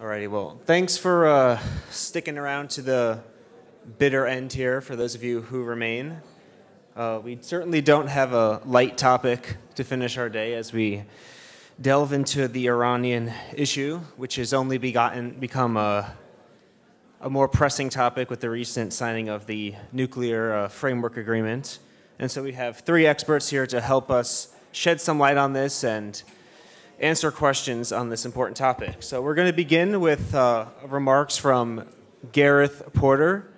Alrighty, well, thanks for sticking around to the bitter end here for those of you who remain. We certainly don't have a light topic to finish our day as we delve into the Iranian issue, which has only become a more pressing topic with the recent signing of the nuclear framework agreement. And so we have three experts here to help us shed some light on this and answer questions on this important topic. So we're going to begin with remarks from Gareth Porter.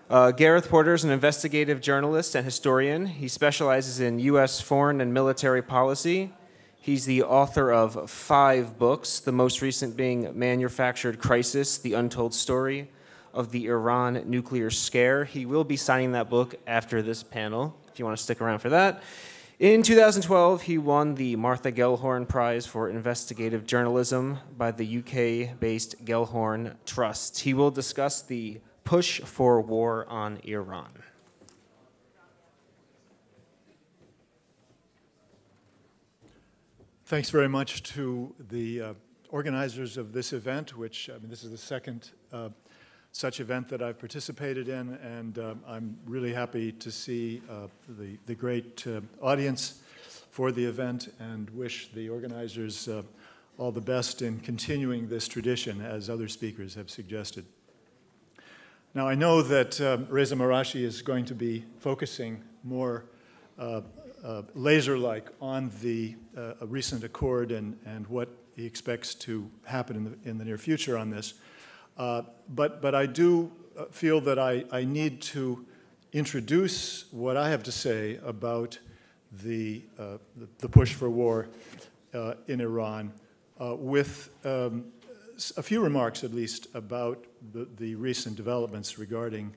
Gareth Porter is an investigative journalist and historian. He specializes in U.S. foreign and military policy. He's the author of 5 books, the most recent being Manufactured Crisis, The Untold Story of the Iran Nuclear Scare. He will be signing that book after this panel, if you want to stick around for that. In 2012, he won the Martha Gellhorn Prize for Investigative Journalism by the UK-based Gellhorn Trust. He will discuss the push for war on Iran. Thanks very much to the organizers of this event, which, this is the second such event that I've participated in, and I'm really happy to see the great audience for the event and wish the organizers all the best in continuing this tradition, as other speakers have suggested. Now, I know that Reza Marashi is going to be focusing more laser-like on the recent accord and what he expects to happen in the near future on this. But I do feel that I need to introduce what I have to say about the push for war in Iran with a few remarks, at least, about the recent developments regarding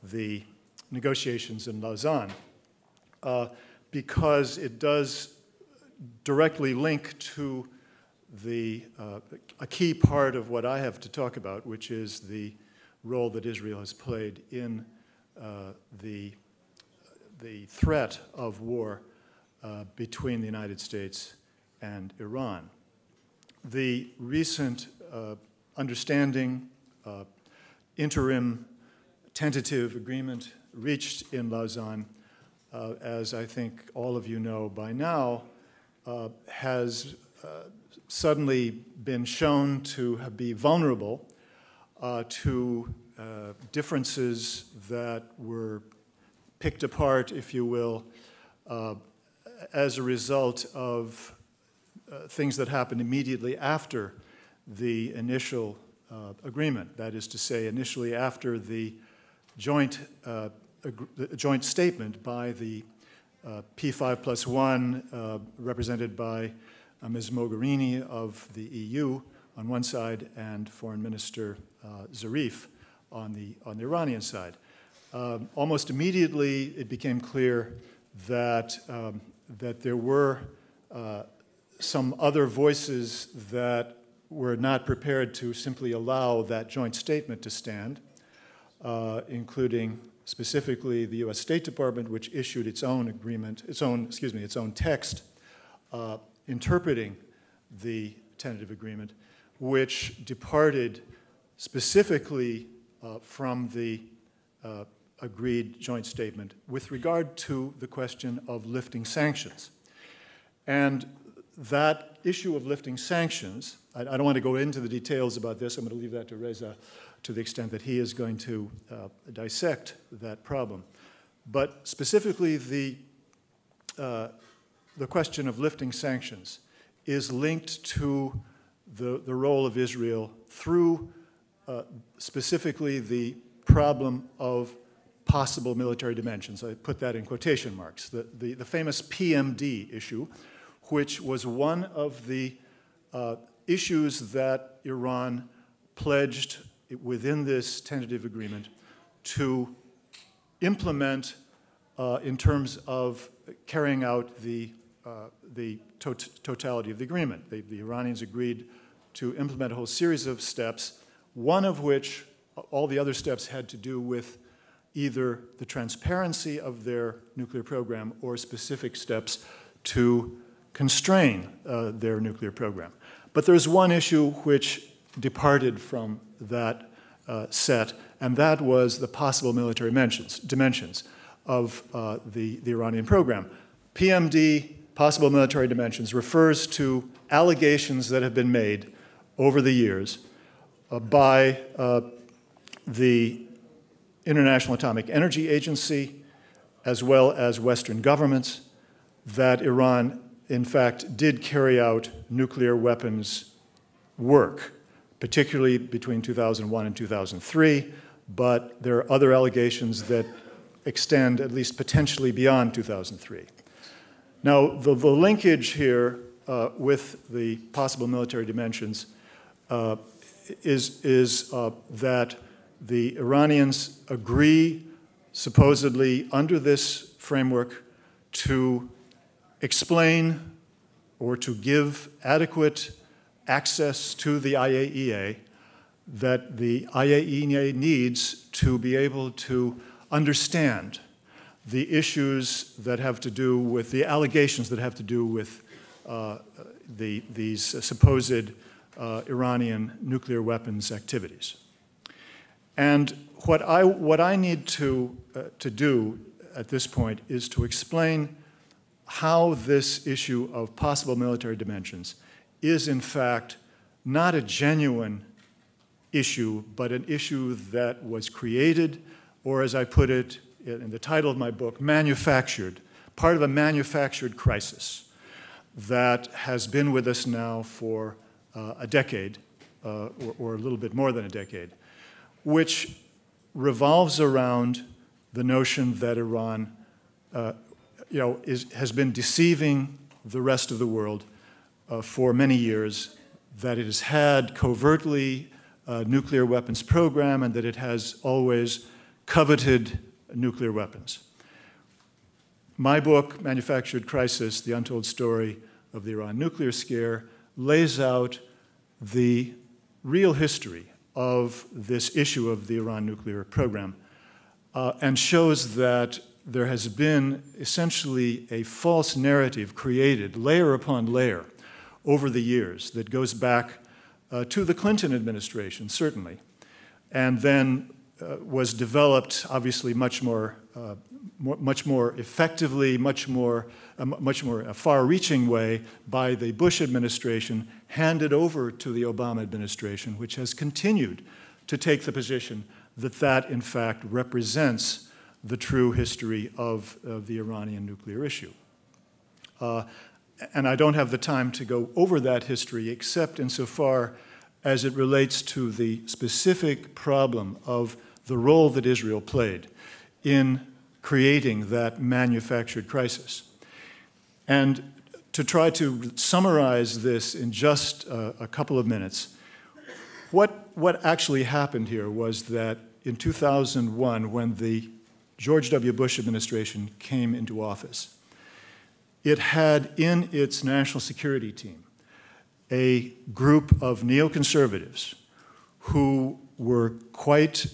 the negotiations in Lausanne, because it does directly link to a key part of what I have to talk about, which is the role that Israel has played in the threat of war between the United States and Iran. The recent understanding, interim tentative agreement reached in Lausanne, as I think all of you know by now, has suddenly been shown to be vulnerable to differences that were picked apart, if you will, as a result of things that happened immediately after the initial agreement. That is to say, initially after the joint statement by the P5+1, represented by Ms. Mogherini of the EU on one side and Foreign Minister Zarif on the Iranian side. Almost immediately, it became clear that there were some other voices that were not prepared to simply allow that joint statement to stand, including specifically the U.S. State Department, which issued its own text interpreting the tentative agreement, which departed specifically from the agreed joint statement with regard to the question of lifting sanctions. And that issue of lifting sanctions, I don't want to go into the details about this. I'm going to leave that to Reza to the extent that he is going to dissect that problem. But specifically, the question of lifting sanctions is linked to the role of Israel through specifically the problem of possible military dimensions. I put that in quotation marks. The famous PMD issue, which was one of the issues that Iran pledged within this tentative agreement to implement in terms of carrying out the totality of the agreement. The Iranians agreed to implement a whole series of steps, one of which, all the other steps had to do with either the transparency of their nuclear program or specific steps to constrain their nuclear program. But there's one issue which departed from that set, and that was the possible military dimensions of the Iranian program. PMD, possible military dimensions, refers to allegations that have been made over the years by the International Atomic Energy Agency, as well as Western governments, that Iran, in fact, did carry out nuclear weapons work, particularly between 2001 and 2003, but there are other allegations that extend at least potentially beyond 2003. Now, the linkage here with the possible military dimensions is that the Iranians agree, supposedly under this framework, to explain or to give adequate access to the IAEA that the IAEA needs to be able to understand the issues that have to do with the allegations that have to do with these supposed Iranian nuclear weapons activities. And what I need to do at this point is to explain how this issue of possible military dimensions is in fact not a genuine issue, but an issue that was created, or as I put it in the title of my book, manufactured, part of a manufactured crisis that has been with us now for a decade, or a little bit more than a decade, which revolves around the notion that Iran has been deceiving the rest of the world for many years, that it has had covertly a nuclear weapons program, and that it has always coveted nuclear weapons. My book, Manufactured Crisis, The Untold Story of the Iran Nuclear Scare, lays out the real history of this issue of the Iran nuclear program and shows that there has been essentially a false narrative created layer upon layer over the years that goes back to the Clinton administration, certainly, and then was developed, obviously, much more effectively, much more far-reaching way by the Bush administration, handed over to the Obama administration, which has continued to take the position that that, in fact, represents the true history of the Iranian nuclear issue. And I don't have the time to go over that history, except insofar as it relates to the specific problem of the role that Israel played in creating that manufactured crisis. And to try to summarize this in just a couple of minutes, what actually happened here was that in 2001, when the George W. Bush administration came into office, it had in its national security team a group of neoconservatives who were quite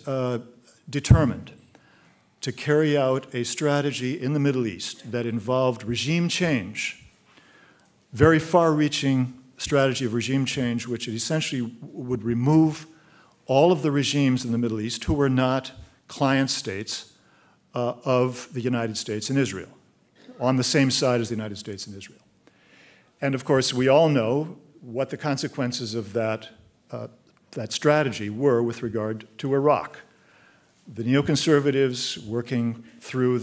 determined to carry out a strategy in the Middle East that involved regime change, very far-reaching strategy of regime change, which essentially would remove all of the regimes in the Middle East who were not client states of the United States and Israel, on the same side as the United States and Israel. And of course, we all know what the consequences of that strategy were with regard to Iraq. The neoconservatives, working through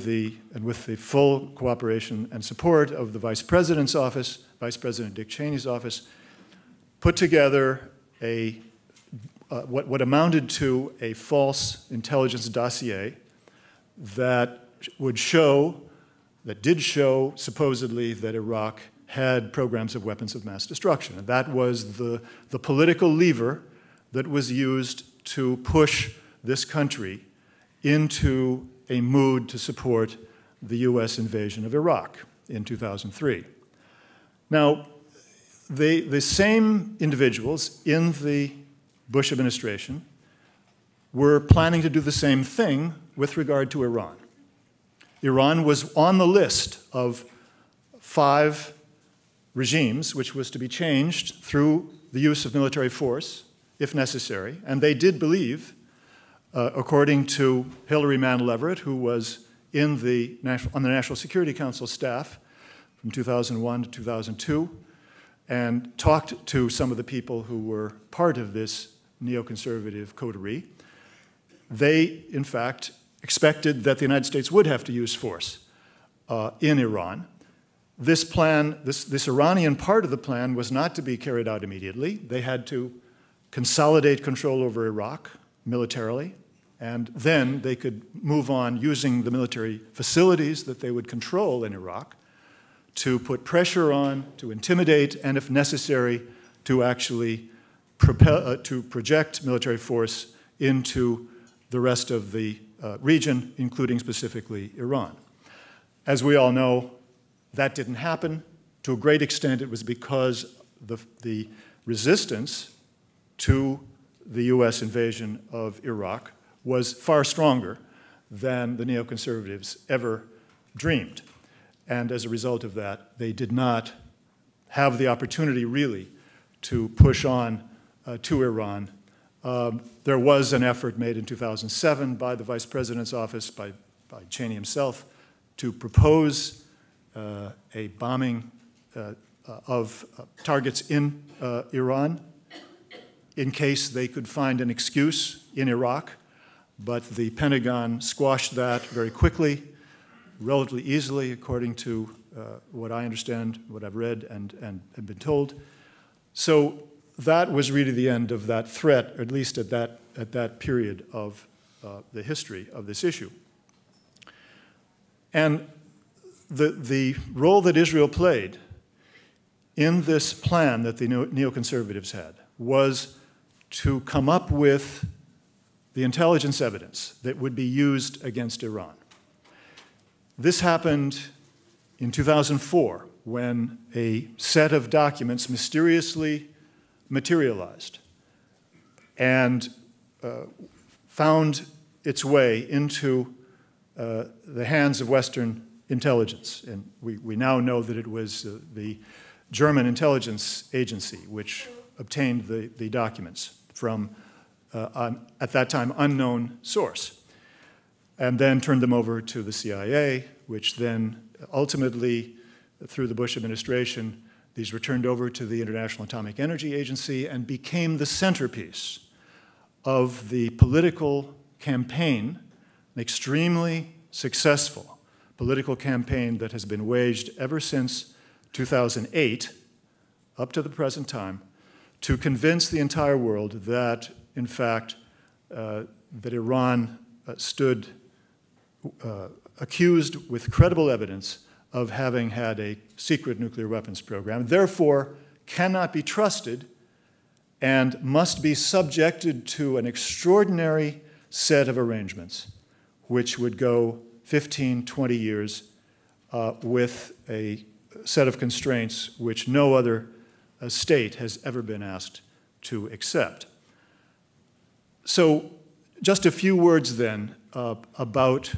and with the full cooperation and support of the Vice President's office, Vice President Dick Cheney's office, put together what amounted to a false intelligence dossier that did show supposedly that Iraq had programs of weapons of mass destruction. And that was the political lever that was used to push this country into a mood to support the US invasion of Iraq in 2003. Now, the same individuals in the Bush administration were planning to do the same thing with regard to Iran. Iran was on the list of 5 regimes which was to be changed through the use of military force if necessary. And they did believe, according to Hilary Mantel Everett, who was on the National Security Council staff from 2001 to 2002, and talked to some of the people who were part of this neoconservative coterie. They, in fact, expected that the United States would have to use force in Iran. This plan, this Iranian part of the plan was not to be carried out immediately. They had to consolidate control over Iraq militarily, and then they could move on using the military facilities that they would control in Iraq to put pressure on, to intimidate, and if necessary, to actually to project military force into the rest of the region, including specifically Iran. As we all know, that didn't happen. To a great extent, it was because the resistance to the US invasion of Iraq was far stronger than the neoconservatives ever dreamed. And as a result of that, they did not have the opportunity really to push on to Iran. There was an effort made in 2007 by the Vice President's office, by Cheney himself, to propose a bombing of targets in Iran in case they could find an excuse in Iraq. But the Pentagon squashed that very quickly, relatively easily, according to what I understand, what I've read and have been told. So that was really the end of that threat, at least at that period of the history of this issue. And the role that Israel played in this plan that the neoconservatives had was to come up with the intelligence evidence that would be used against Iran. This happened in 2004 when a set of documents mysteriously materialized and found its way into the hands of Western intelligence. And we now know that it was the German intelligence agency which obtained the documents from, at that time, unknown source, and then turned them over to the CIA, which then ultimately, through the Bush administration, these were turned over to the International Atomic Energy Agency and became the centerpiece of the political campaign, an extremely successful political campaign that has been waged ever since 2008, up to the present time, to convince the entire world that, in fact, that Iran stood accused with credible evidence of having had a secret nuclear weapons program, therefore cannot be trusted and must be subjected to an extraordinary set of arrangements which would go 15, 20 years with a set of constraints which no other state has ever been asked to accept. So just a few words then about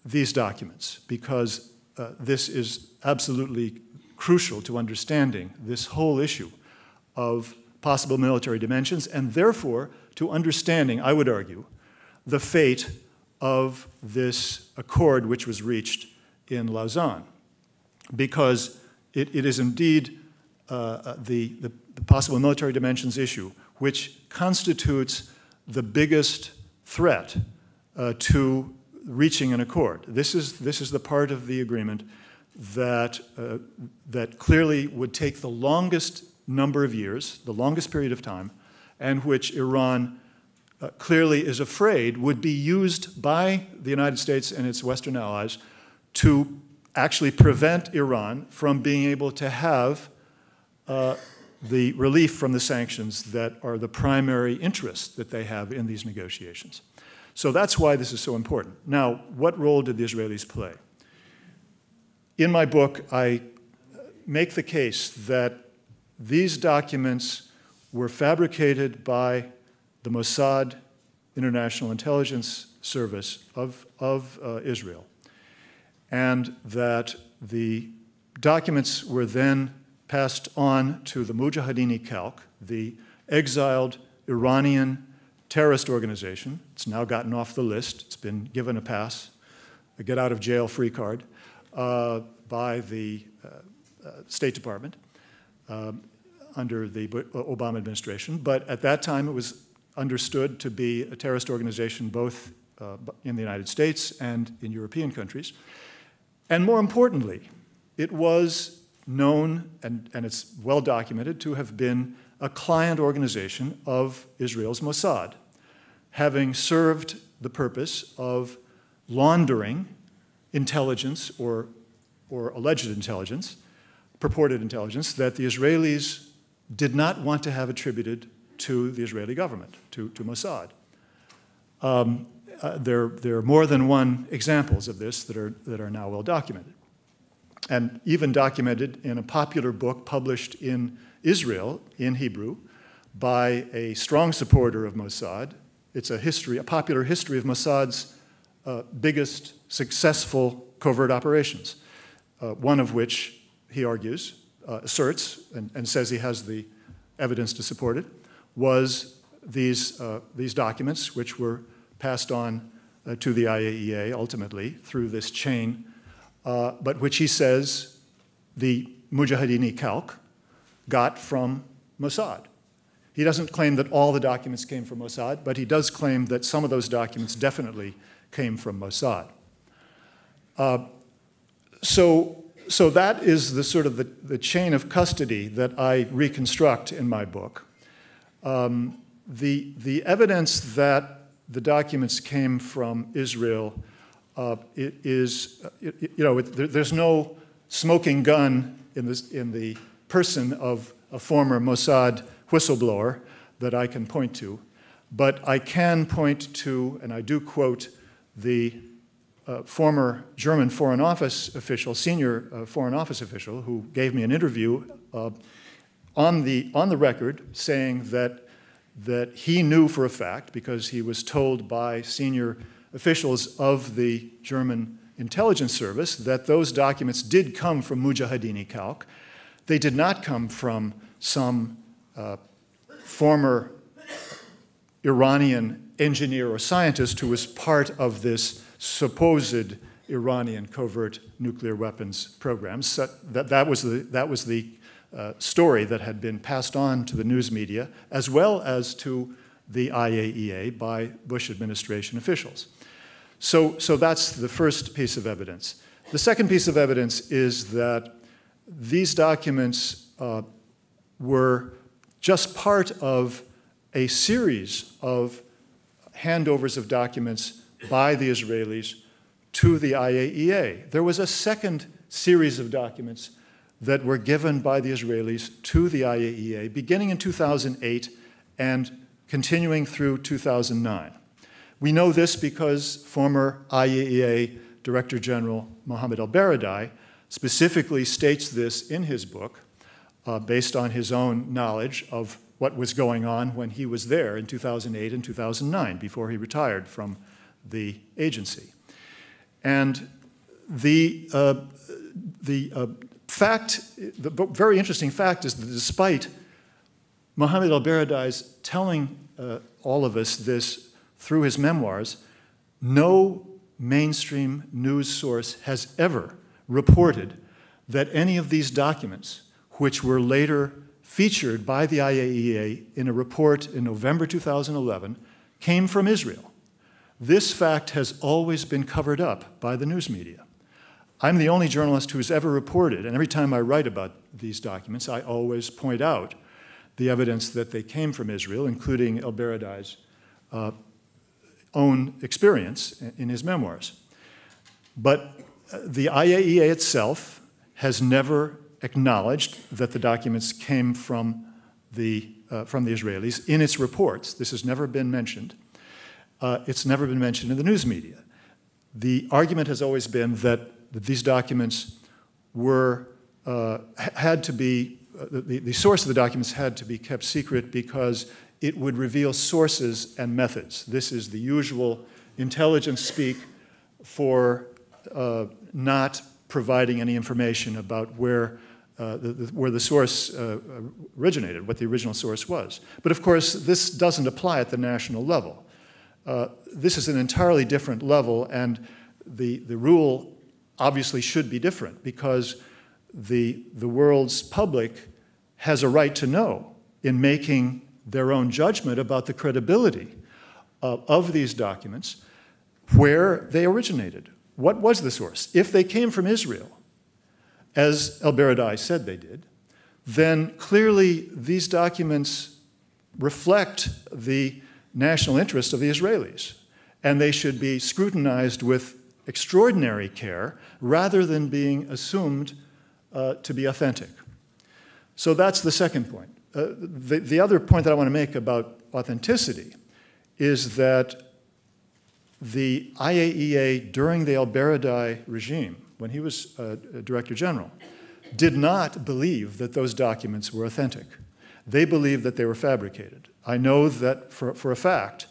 these documents, because this is absolutely crucial to understanding this whole issue of possible military dimensions, and therefore to understanding, I would argue, the fate of this accord which was reached in Lausanne, because it is indeed the possible military dimensions issue which constitutes the biggest threat to reaching an accord. This is the part of the agreement that clearly would take the longest number of years, the longest period of time, and which Iran clearly is afraid would be used by the United States and its Western allies to actually prevent Iran from being able to have the relief from the sanctions that are the primary interest that they have in these negotiations. So that's why this is so important. Now, what role did the Israelis play? In my book, I make the case that these documents were fabricated by the Mossad, International Intelligence Service of Israel, and that the documents were then passed on to the Mujahideen Khalq, the exiled Iranian terrorist organization. It's now gotten off the list. It's been given a pass, a get-out-of-jail-free card, by the State Department under the Obama administration. But at that time, it was understood to be a terrorist organization both in the United States and in European countries. And more importantly, it was known, and it's well documented, to have been a client organization of Israel's Mossad, having served the purpose of laundering intelligence or alleged intelligence, purported intelligence, that the Israelis did not want to have attributed to the Israeli government, to Mossad. There are more than one examples of this that are now well documented, and even documented in a popular book published in Israel in Hebrew by a strong supporter of Mossad. It's a popular history of Mossad's biggest successful covert operations, one of which he argues, asserts, and says he has the evidence to support it, was these documents, which were passed on to the IAEA ultimately through this chain, but which he says the Mujahideen Khalq got from Mossad. He doesn't claim that all the documents came from Mossad, but he does claim that some of those documents definitely came from Mossad. So that is the sort of the chain of custody that I reconstruct in my book. The evidence that the documents came from Israel there's no smoking gun in the person of a former Mossad whistleblower that I can point to, but I can point to, and I do quote, the former German Foreign Office official, senior Foreign Office official, who gave me an interview on the record saying that he knew for a fact, because he was told by senior officials of the German intelligence service, that those documents did come from Mujahideen Khalq. They did not come from some former Iranian engineer or scientist who was part of this supposed Iranian covert nuclear weapons program. So that was the story that had been passed on to the news media, as well as to the IAEA by Bush administration officials. So that's the first piece of evidence. The second piece of evidence is that these documents were just part of a series of handovers of documents by the Israelis to the IAEA. There was a second series of documents that were given by the Israelis to the IAEA beginning in 2008 and continuing through 2009. We know this because former IAEA Director General Mohammed El-Baradei specifically states this in his book based on his own knowledge of what was going on when he was there in 2008 and 2009 before he retired from the agency. And the very interesting fact is that despite Mohammed El-Baradei's telling all of us this through his memoirs, no mainstream news source has ever reported that any of these documents, which were later featured by the IAEA in a report in November 2011, came from Israel. This fact has always been covered up by the news media. I'm the only journalist who has ever reported, and every time I write about these documents, I always point out the evidence that they came from Israel, including El-Baradei's own experience in his memoirs. But the IAEA itself has never acknowledged that the documents came from the Israelis in its reports. This has never been mentioned. It's never been mentioned in the news media. The argument has always been that these documents were, had to be, the source of the documents had to be kept secret because it would reveal sources and methods. This is the usual intelligence speak for not providing any information about where where the source originated, what the original source was. But of course, this doesn't apply at the national level. This is an entirely different level, and the rule obviously should be different, because the world's public has a right to know, in making their own judgment about the credibility of these documents, where they originated. What was the source? If they came from Israel, as El-Baradei said they did, then clearly these documents reflect the national interest of the Israelis, and they should be scrutinized with extraordinary care rather than being assumed to be authentic. So that's the second point. The other point that I want to make about authenticity is that the IAEA, during the El-Baradei regime, when he was Director General, did not believe that those documents were authentic. They believed that they were fabricated. I know that for a fact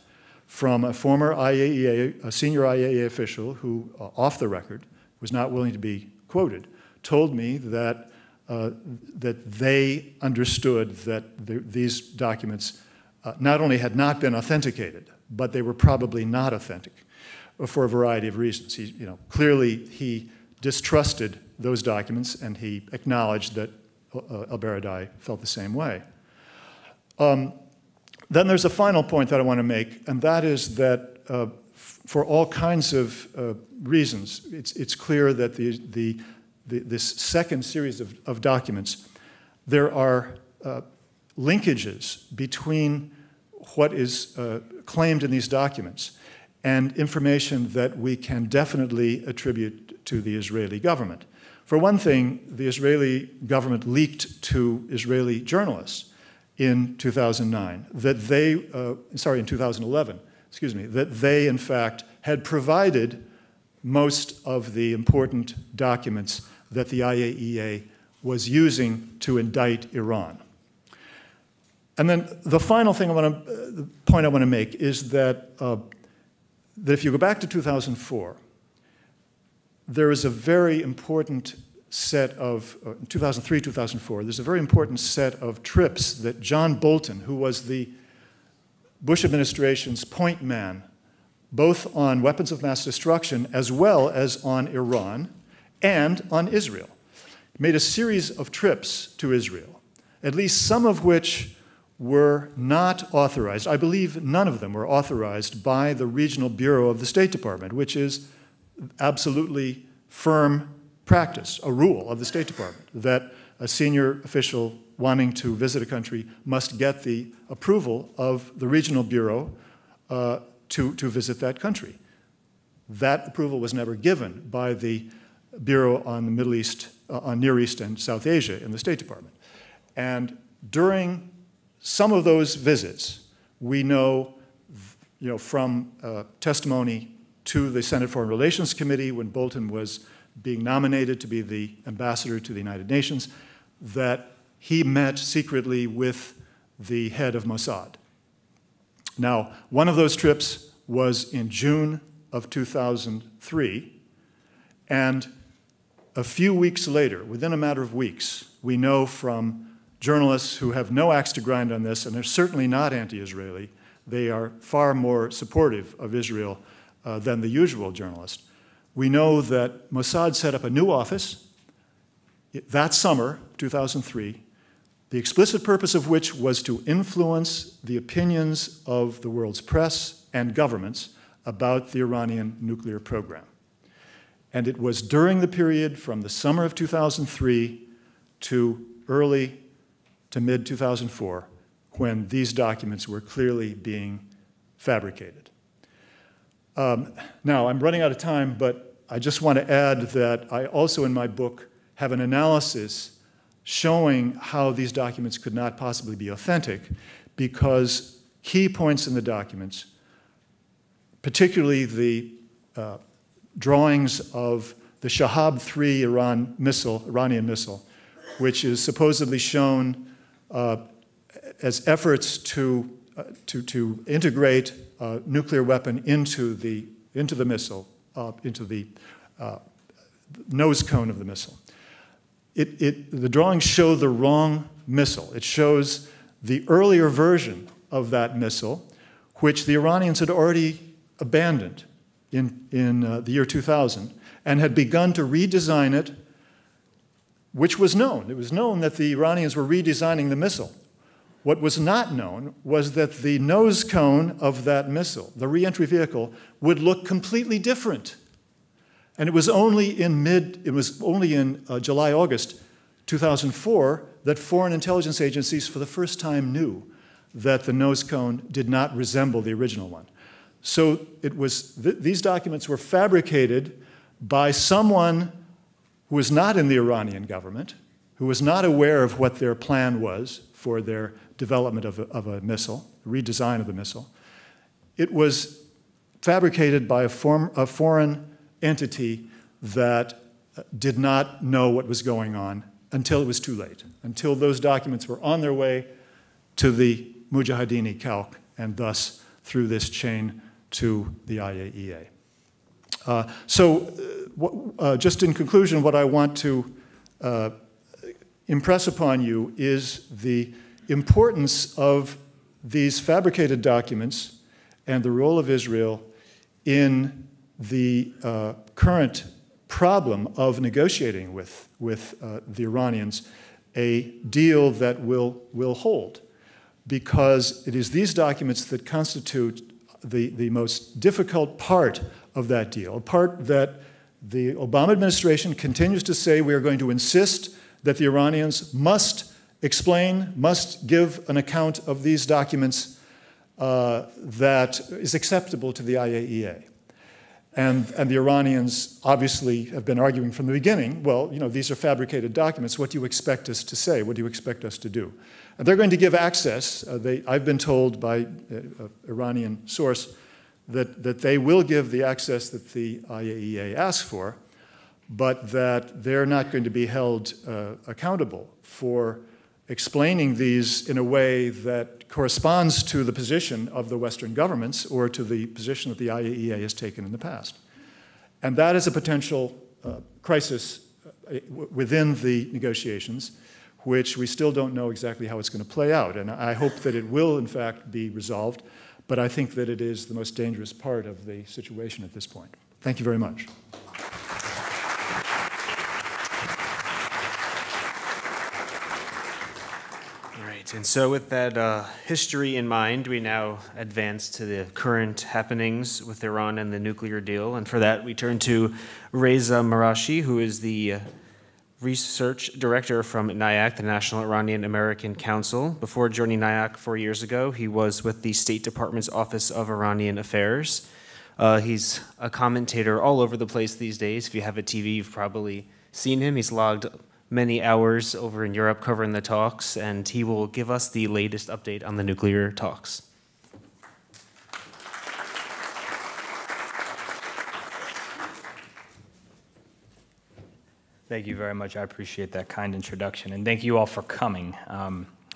from a former IAEA, a senior IAEA official who, off the record, was not willing to be quoted, told me that that they understood that these documents not only had not been authenticated, but they were probably not authentic for a variety of reasons. Clearly he distrusted those documents, and he acknowledged that El-Baradei felt the same way. Then there's a final point that I want to make, and that is that for all kinds of reasons, it's clear that this second series of documents, there are linkages between what is claimed in these documents and information that we can definitely attribute to the Israeli government. For one thing, the Israeli government leaked to Israeli journalists in 2009 that they, in 2011, excuse me, that they in fact had provided most of the important documents that the IAEA was using to indict Iran. And then the final thing the point I want to make is that, that if you go back to 2004, there is a very important set of, 2003, 2004, there's a very important set of trips that John Bolton, who was the Bush administration's point man, both on weapons of mass destruction as well as on Iran and on Israel, made a series of trips to Israel, at least some of which were not authorized. I believe none of them were authorized by the Regional Bureau of the State Department, which is absolutely firm practice, a rule of the State Department, that a senior official wanting to visit a country must get the approval of the Regional Bureau to visit that country. That approval was never given by the Bureau on the Middle East, on Near East and South Asia in the State Department. And during some of those visits, we know, from testimony to the Senate Foreign Relations Committee when Bolton was being nominated to be the ambassador to the United Nations, that he met secretly with the head of Mossad. Now, one of those trips was in June of 2003, and a few weeks later, within a matter of weeks, we know from journalists who have no axe to grind on this, and they're certainly not anti-Israeli, they are far more supportive of Israel than the usual journalist. We know that Mossad set up a new office that summer, 2003, the explicit purpose of which was to influence the opinions of the world's press and governments about the Iranian nuclear program. And it was during the period from the summer of 2003 to early to mid-2004 when these documents were clearly being fabricated. Now, I'm running out of time, but I just want to add that I also in my book have an analysis showing how these documents could not possibly be authentic, because key points in the documents, particularly the drawings of the Shahab-3 Iranian missile, which is supposedly shown as efforts to integrate a nuclear weapon into the missile, into the nose cone of the missile. the drawings show the wrong missile. It shows the earlier version of that missile, which the Iranians had already abandoned in the year 2000 and had begun to redesign it, which was known. It was known that the Iranians were redesigning the missile. What was not known was that the nose cone of that missile, the reentry vehicle, would look completely different. And it was only in July, August 2004 that foreign intelligence agencies for the first time knew that the nose cone did not resemble the original one. So it was, these documents were fabricated by someone who was not in the Iranian government, who was not aware of what their plan was for their development of a missile, redesign of the missile. It was fabricated by a foreign entity that did not know what was going on until it was too late, until those documents were on their way to the Mujahideen Khalq, and thus through this chain to the IAEA. Just in conclusion, what I want to impress upon you is the importance of these fabricated documents and the role of Israel in the current problem of negotiating with the Iranians a deal that will hold, because it is these documents that constitute the most difficult part of that deal, a part that the Obama administration continues to say we are going to insist that the Iranians must explain, must give an account of these documents that is acceptable to the IAEA. And the Iranians obviously have been arguing from the beginning, well, you know, these are fabricated documents. What do you expect us to say? What do you expect us to do? And they're going to give access. I've been told by an Iranian source that they will give the access that the IAEA asks for, but that they're not going to be held accountable for explaining these in a way that corresponds to the position of the Western governments or to the position that the IAEA has taken in the past. And that is a potential crisis within the negotiations, which we still don't know exactly how it's going to play out. And I hope that it will, in fact, be resolved, but I think that it is the most dangerous part of the situation at this point. Thank you very much. And so with that history in mind, we now advance to the current happenings with Iran and the nuclear deal. And for that, we turn to Reza Marashi, who is the research director from NIAC, the National Iranian American Council. Before joining NIAC 4 years ago, he was with the State Department's Office of Iranian Affairs. He's a commentator all over the place these days. If you have a TV, you've probably seen him. He's logged many hours over in Europe covering the talks, and he will give us the latest update on the nuclear talks. Thank you very much. I appreciate that kind introduction, and thank you all for coming.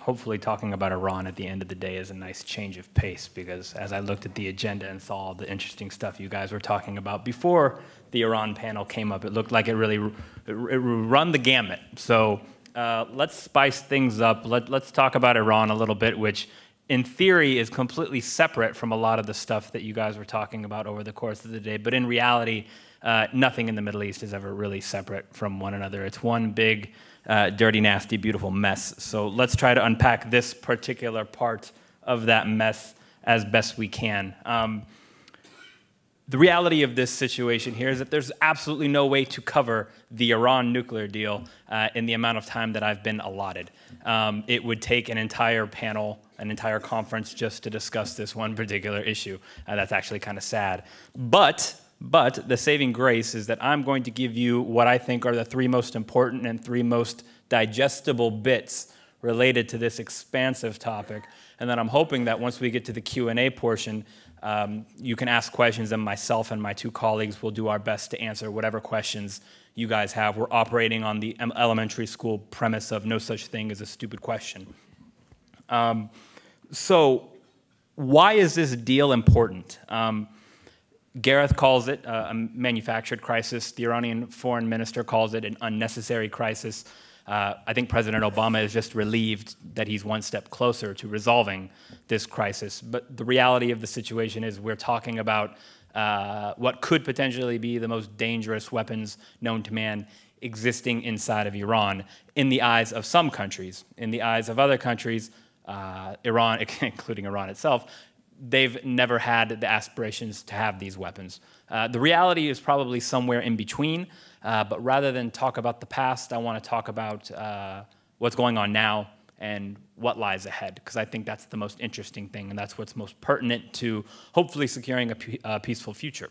Hopefully talking about Iran at the end of the day is a nice change of pace, because as I looked at the agenda and saw all the interesting stuff you guys were talking about before the Iran panel came up, it looked like it really run the gamut. So let's spice things up. Let's talk about Iran a little bit, which in theory is completely separate from a lot of the stuff that you guys were talking about over the course of the day. But in reality, nothing in the Middle East is ever really separate from one another. It's one big, dirty, nasty, beautiful mess. So let's try to unpack this particular part of that mess as best we can. The reality of this situation here is that there's absolutely no way to cover the Iran nuclear deal in the amount of time that I've been allotted. It would take an entire panel, an entire conference just to discuss this one particular issue. That's actually kind of sad. But the saving grace is that I'm going to give you what I think are the three most important and three most digestible bits related to this expansive topic. And then I'm hoping that once we get to the Q&A portion, you can ask questions, and myself and my two colleagues will do our best to answer whatever questions you guys have. We're operating on the elementary school premise of no such thing as a stupid question. So why is this deal important? Gareth calls it a manufactured crisis. The Iranian foreign minister calls it an unnecessary crisis. I think President Obama is just relieved that he's one step closer to resolving this crisis. But the reality of the situation is we're talking about what could potentially be the most dangerous weapons known to man existing inside of Iran in the eyes of some countries. In the eyes of other countries, Iran, including Iran itself, they've never had the aspirations to have these weapons. The reality is probably somewhere in between, but rather than talk about the past, I want to talk about what's going on now and what lies ahead, because I think that's the most interesting thing, and that's what's most pertinent to hopefully securing a peaceful future.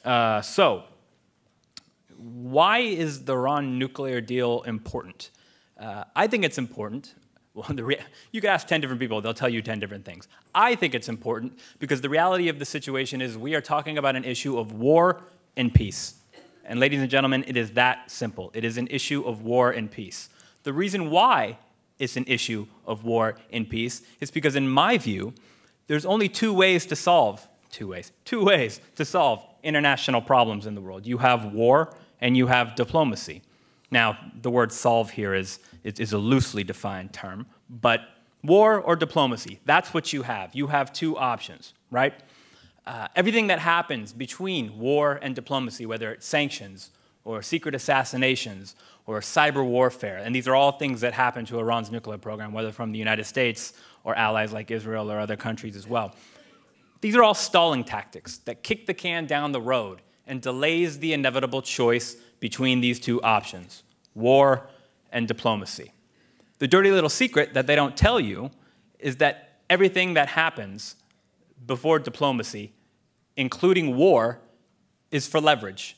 So, why is the Iran nuclear deal important? I think it's important. Well, you can ask 10 different people, they'll tell you 10 different things. I think it's important because the reality of the situation is we are talking about an issue of war and peace. And ladies and gentlemen, it is that simple. It is an issue of war and peace. The reason why it's an issue of war and peace is because, in my view, there's only two ways to solve international problems in the world. You have war and you have diplomacy. Now, the word solve here is a loosely defined term, but war or diplomacy, that's what you have. You have two options, right? Everything that happens between war and diplomacy, whether it's sanctions or secret assassinations or cyber warfare, and these are all things that happen to Iran's nuclear program, whether from the United States or allies like Israel or other countries as well. These are all stalling tactics that kick the can down the road and delays the inevitable choice between these two options, war and diplomacy. The dirty little secret that they don't tell you is that everything that happens before diplomacy, including war, is for leverage,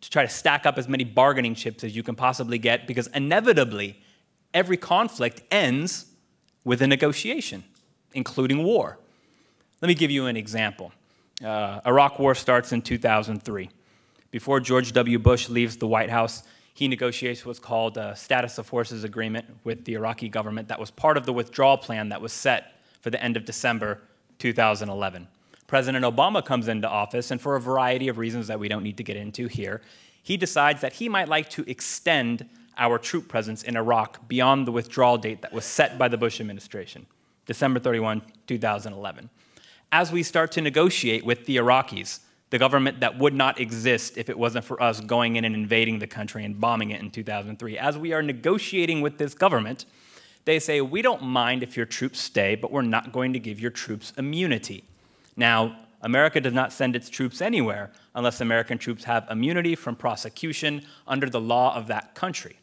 to try to stack up as many bargaining chips as you can possibly get, because inevitably every conflict ends with a negotiation, including war. Let me give you an example. Iraq War starts in 2003. Before George W. Bush leaves the White House, he negotiates what's called a Status of Forces Agreement with the Iraqi government that was part of the withdrawal plan that was set for the end of December 2011. President Obama comes into office, and for a variety of reasons that we don't need to get into here, he decides that he might like to extend our troop presence in Iraq beyond the withdrawal date that was set by the Bush administration, December 31, 2011. As we start to negotiate with the Iraqis, the government that would not exist if it wasn't for us going in and invading the country and bombing it in 2003. As we are negotiating with this government, they say, we don't mind if your troops stay, but we're not going to give your troops immunity. Now, America does not send its troops anywhere unless American troops have immunity from prosecution under the law of that country.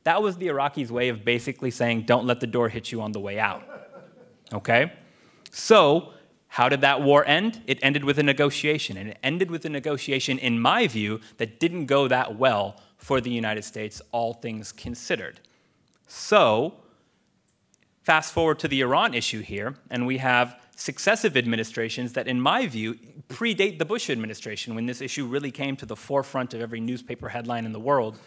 That was the Iraqis' way of basically saying, don't let the door hit you on the way out. Okay? So, how did that war end? It ended with a negotiation, and it ended with a negotiation, in my view, that didn't go that well for the United States, all things considered. So, fast forward to the Iran issue here, and we have successive administrations that, in my view, predate the Bush administration when this issue really came to the forefront of every newspaper headline in the world.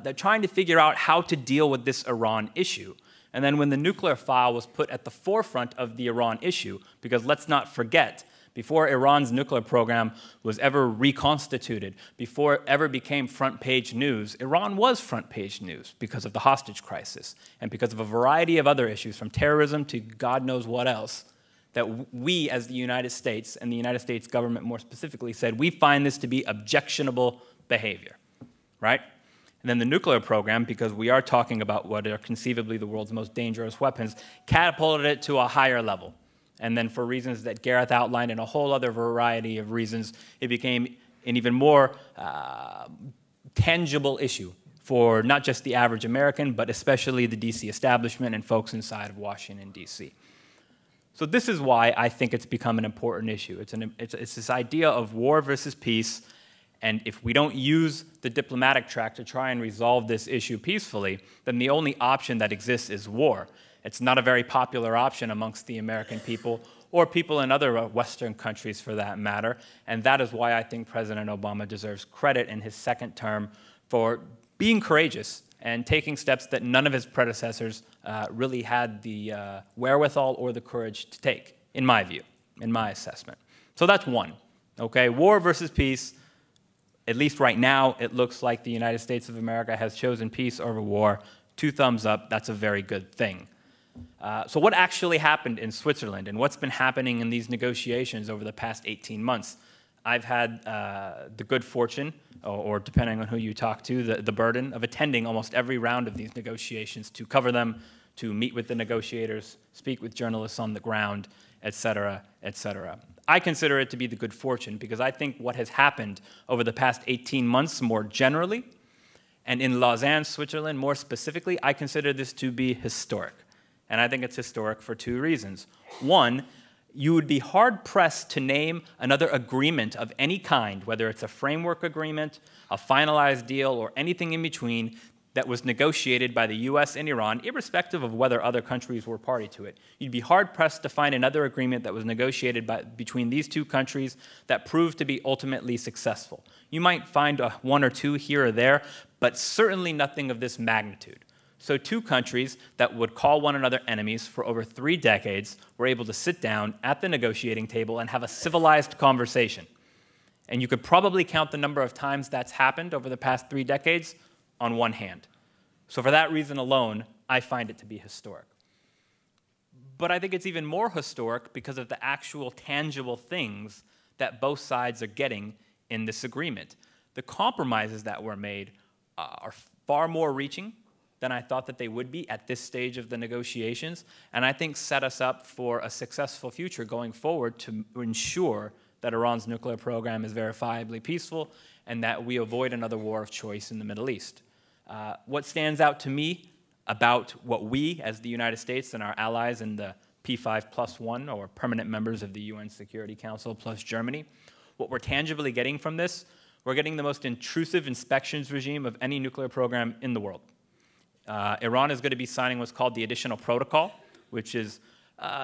They're trying to figure out how to deal with this Iran issue. And then when the nuclear file was put at the forefront of the Iran issue, because let's not forget, before Iran's nuclear program was ever reconstituted, before it ever became front-page news, Iran was front-page news because of the hostage crisis and because of a variety of other issues, from terrorism to God knows what else, that we as the United States, and the United States government more specifically, said we find this to be objectionable behavior, right? And then the nuclear program, because we are talking about what are conceivably the world's most dangerous weapons, catapulted it to a higher level. And then for reasons that Gareth outlined and a whole other variety of reasons, it became an even more tangible issue for not just the average American, but especially the DC establishment and folks inside of Washington, DC. So this is why I think it's become an important issue. It's this idea of war versus peace. And if we don't use the diplomatic track to try and resolve this issue peacefully, then the only option that exists is war. It's not a very popular option amongst the American people or people in other Western countries for that matter. And that is why I think President Obama deserves credit in his second term for being courageous and taking steps that none of his predecessors really had the wherewithal or the courage to take, in my view, in my assessment. So that's one, okay? War versus peace. At least right now, it looks like the United States of America has chosen peace over war. 2 thumbs up, that's a very good thing. So what actually happened in Switzerland and what's been happening in these negotiations over the past 18 months? I've had the good fortune, or depending on who you talk to, the burden of attending almost every round of these negotiations to cover them, to meet with the negotiators, speak with journalists on the ground, et cetera, et cetera. I consider it to be the good fortune because I think what has happened over the past 18 months more generally, and in Lausanne, Switzerland more specifically, I consider this to be historic. And I think it's historic for 2 reasons. One, you would be hard-pressed to name another agreement of any kind, whether it's a framework agreement, a finalized deal, or anything in between, that was negotiated by the US and Iran, irrespective of whether other countries were party to it. You'd be hard-pressed to find another agreement that was negotiated between these 2 countries that proved to be ultimately successful. You might find 1 or 2 here or there, but certainly nothing of this magnitude. So 2 countries that would call one another enemies for over 3 decades were able to sit down at the negotiating table and have a civilized conversation. And you could probably count the number of times that's happened over the past 3 decades on one hand. So for that reason alone, I find it to be historic. But I think it's even more historic because of the actual tangible things that both sides are getting in this agreement. The compromises that were made are far more reaching than I thought that they would be at this stage of the negotiations, and I think set us up for a successful future going forward to ensure that Iran's nuclear program is verifiably peaceful and that we avoid another war of choice in the Middle East. What stands out to me about what we, as the United States and our allies in the P5+1, or permanent members of the UN Security Council plus Germany, what we're tangibly getting from this, we're getting the most intrusive inspections regime of any nuclear program in the world. Iran is going to be signing what's called the Additional Protocol, which is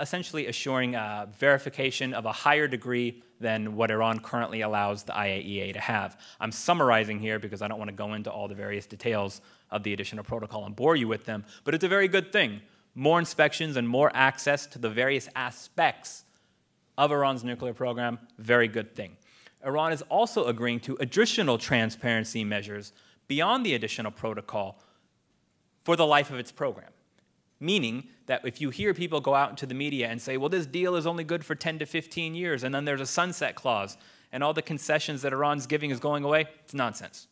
essentially assuring verification of a higher degree than what Iran currently allows the IAEA to have. I'm summarizing here because I don't want to go into all the various details of the Additional Protocol and bore you with them, but it's a very good thing. More inspections and more access to the various aspects of Iran's nuclear program, very good thing. Iran is also agreeing to additional transparency measures beyond the Additional Protocol for the life of its program. Meaning that if you hear people go out into the media and say, well, this deal is only good for 10 to 15 years, and then there's a sunset clause, and all the concessions that Iran's giving is going away, it's nonsense.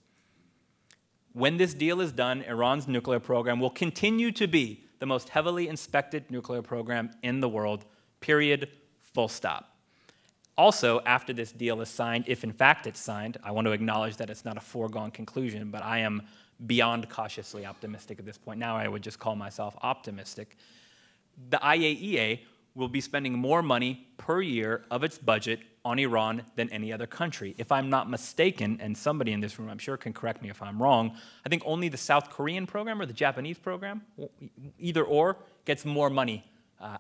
When this deal is done, Iran's nuclear program will continue to be the most heavily inspected nuclear program in the world, period, full stop. Also, after this deal is signed, if in fact it's signed, I want to acknowledge that it's not a foregone conclusion, but I am beyond cautiously optimistic at this point. Now I would just call myself optimistic. The IAEA will be spending more money per year of its budget on Iran than any other country. If I'm not mistaken, and somebody in this room I'm sure can correct me if I'm wrong, I think only the South Korean program or the Japanese program, either or, gets more money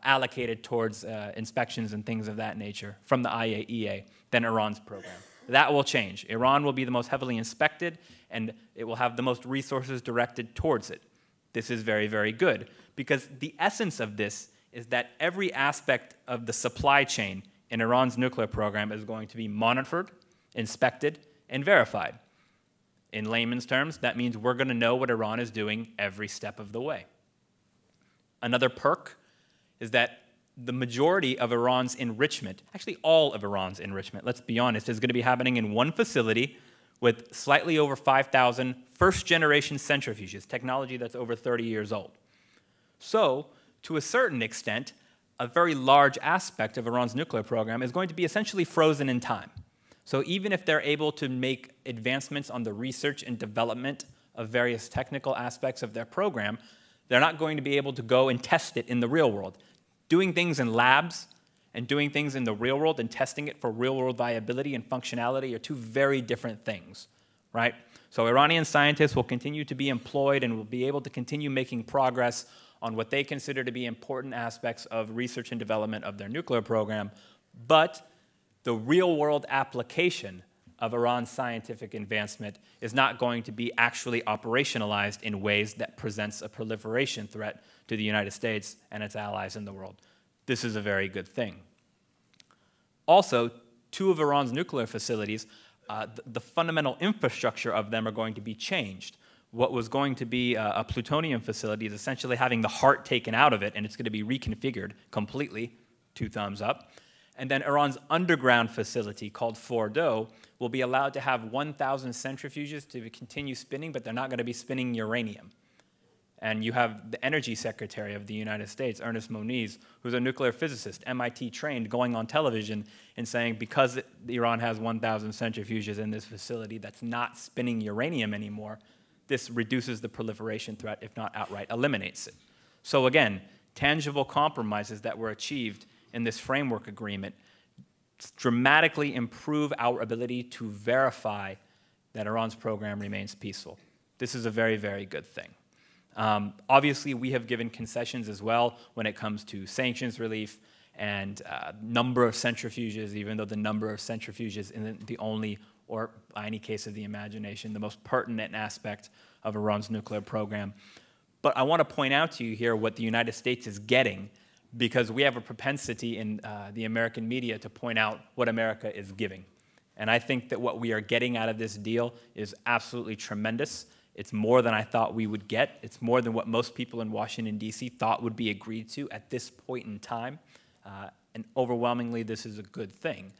allocated towards inspections and things of that nature from the IAEA than Iran's program. That will change. Iran will be the most heavily inspected, and it will have the most resources directed towards it. This is very, very good, because the essence of this is that every aspect of the supply chain in Iran's nuclear program is going to be monitored, inspected, and verified. In layman's terms, that means we're going to know what Iran is doing every step of the way. Another perk is that the majority of Iran's enrichment, actually all of Iran's enrichment, let's be honest, is going to be happening in one facility with slightly over 5,000 first-generation centrifuges, technology that's over 30 years old. So, to a certain extent, a very large aspect of Iran's nuclear program is going to be essentially frozen in time. So even if they're able to make advancements on the research and development of various technical aspects of their program, they're not going to be able to go and test it in the real world. Doing things in labs and doing things in the real world and testing it for real-world viability and functionality are 2 very different things, right? So Iranian scientists will continue to be employed and will be able to continue making progress on what they consider to be important aspects of research and development of their nuclear program, but the real-world application of Iran's scientific advancement is not going to be actually operationalized in ways that presents a proliferation threat to the United States and its allies in the world. This is a very good thing. Also, 2 of Iran's nuclear facilities, the fundamental infrastructure of them are going to be changed. what was going to be a plutonium facility is essentially having the heart taken out of it, and it's going to be reconfigured completely, 2 thumbs up. And then Iran's underground facility called Fordow will be allowed to have 1,000 centrifuges to continue spinning, but they're not going to be spinning uranium. And you have the Energy Secretary of the United States, Ernest Moniz, who's a nuclear physicist, MIT trained, going on television and saying because Iran has 1,000 centrifuges in this facility that's not spinning uranium anymore, this reduces the proliferation threat, if not outright eliminates it. So again, tangible compromises that were achieved in this framework agreement dramatically improve our ability to verify that Iran's program remains peaceful. This is a very, very good thing. Obviously, we have given concessions as well when it comes to sanctions relief and number of centrifuges, even though the number of centrifuges isn't the only, or by any case of the imagination, the most pertinent aspect of Iran's nuclear program. But I want to point out to you here what the United States is getting, because we have a propensity in the American media to point out what America is giving. And I think that what we are getting out of this deal is absolutely tremendous. It's more than I thought we would get. It's more than what most people in Washington, D.C. thought would be agreed to at this point in time. And overwhelmingly, this is a good thing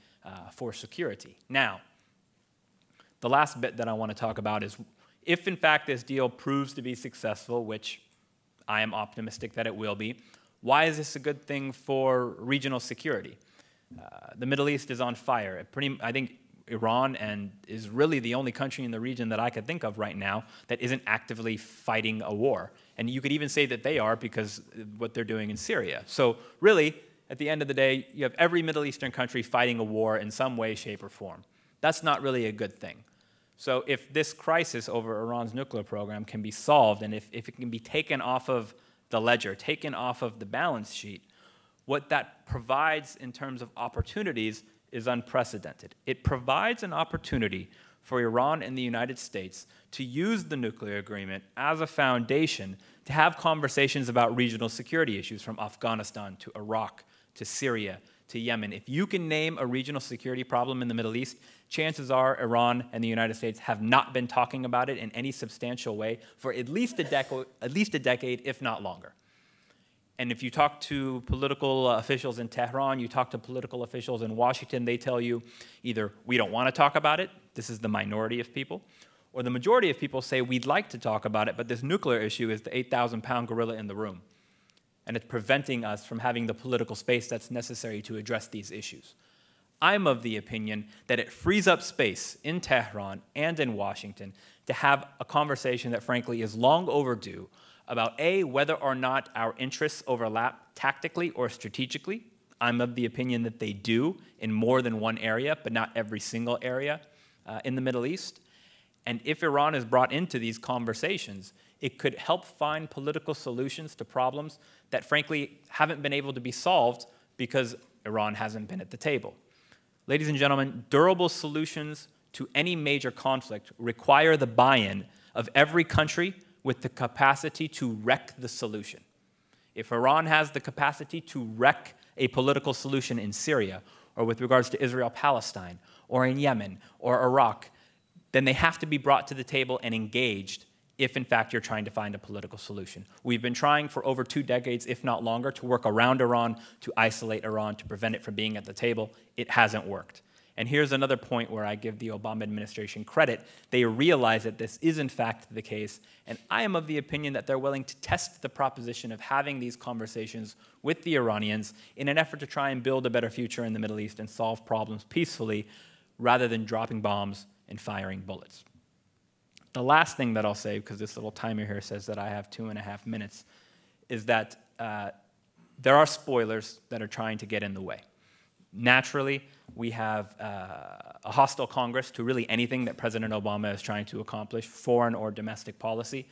for security. Now, the last bit that I want to talk about is if, in fact, this deal proves to be successful, which I am optimistic that it will be, why is this a good thing for regional security? The Middle East is on fire. I think Iran is really the only country in the region that I could think of right now that isn't actively fighting a war. And you could even say that they are because of what they're doing in Syria. So really, at the end of the day, you have every Middle Eastern country fighting a war in some way, shape, or form. That's not really a good thing. So if this crisis over Iran's nuclear program can be solved, and if it can be taken off of the ledger, taken off of the balance sheet, what that provides in terms of opportunities is unprecedented. It provides an opportunity for Iran and the United States to use the nuclear agreement as a foundation to have conversations about regional security issues from Afghanistan to Iraq to Syria to Yemen. If you can name a regional security problem in the Middle East, chances are Iran and the United States have not been talking about it in any substantial way for at least a decade, if not longer. And if you talk to political officials in Tehran, you talk to political officials in Washington, they tell you either we don't want to talk about it, this is the minority of people, or the majority of people say we'd like to talk about it, but this nuclear issue is the 8,000-pound gorilla in the room. And it's preventing us from having the political space that's necessary to address these issues. I'm of the opinion that it frees up space in Tehran and in Washington to have a conversation that frankly is long overdue about A, whether or not our interests overlap tactically or strategically. I'm of the opinion that they do in more than one area, but not every single area in the Middle East. And if Iran is brought into these conversations, it could help find political solutions to problems that frankly haven't been able to be solved because Iran hasn't been at the table. Ladies and gentlemen, durable solutions to any major conflict require the buy-in of every country with the capacity to wreck the solution. If Iran has the capacity to wreck a political solution in Syria, or with regards to Israel-Palestine, or in Yemen, or Iraq, then they have to be brought to the table and engaged if, in fact, you're trying to find a political solution. We've been trying for over 2 decades, if not longer, to work around Iran, to isolate Iran, to prevent it from being at the table. It hasn't worked. And here's another point where I give the Obama administration credit. They realize that this is, in fact, the case, and I am of the opinion that they're willing to test the proposition of having these conversations with the Iranians in an effort to try and build a better future in the Middle East and solve problems peacefully rather than dropping bombs and firing bullets. The last thing that I'll say, because this little timer here says that I have 2.5 minutes, is that there are spoilers that are trying to get in the way. Naturally, we have a hostile Congress to really anything that President Obama is trying to accomplish, foreign or domestic policy,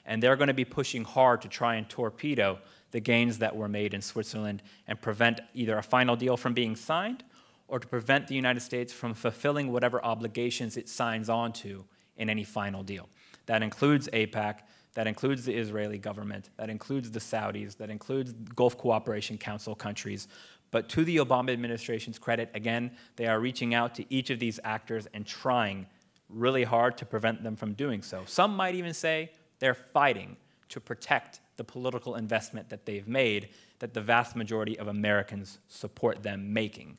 and they're going to be pushing hard to try and torpedo the gains that were made in Switzerland and prevent either a final deal from being signed or to prevent the United States from fulfilling whatever obligations it signs on to in any final deal. That includes AIPAC, that includes the Israeli government, that includes the Saudis, that includes Gulf Cooperation Council countries. But to the Obama administration's credit, again, they are reaching out to each of these actors and trying really hard to prevent them from doing so. Some might even say they're fighting to protect the political investment that they've made, that the vast majority of Americans support them making.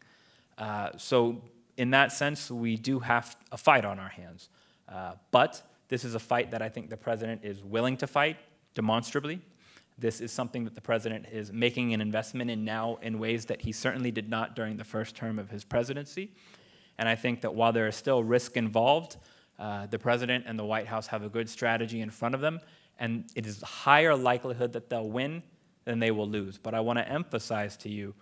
So in that sense, we do have a fight on our hands. But this is a fight that I think the president is willing to fight demonstrably. This is something that the president is making an investment in now in ways that he certainly did not during the first term of his presidency. And I think that while there is still risk involved, the president and the White House have a good strategy in front of them, and it is a higher likelihood that they'll win than they will lose. But I want to emphasize to you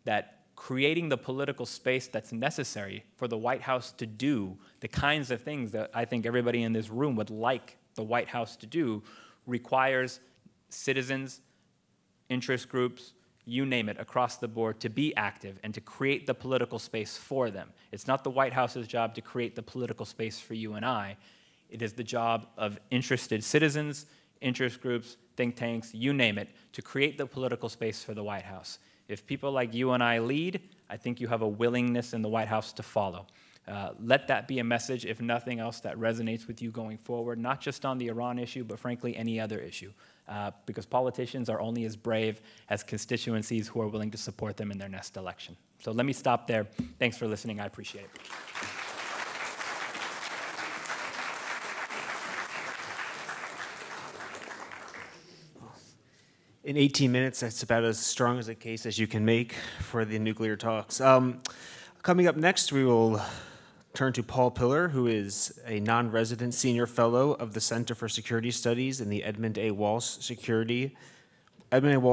that creating the political space that's necessary for the White House to do the kinds of things that I think everybody in this room would like the White House to do requires citizens, interest groups, you name it, across the board to be active and to create the political space for them. It's not the White House's job to create the political space for you and I. It is the job of interested citizens, interest groups, think tanks, you name it, to create the political space for the White House. If people like you and I lead, I think you have a willingness in the White House to follow. Let that be a message, if nothing else, that resonates with you going forward, not just on the Iran issue, but frankly, any other issue. Because politicians are only as brave as constituencies who are willing to support them in their next election. So let me stop there. Thanks for listening. I appreciate it. In 18 minutes, that's about as strong as a case as you can make for the nuclear talks. Coming up next, we will turn to Paul Pillar, who is a non-resident senior fellow of the Center for Security Studies in the Edmund A. Walsh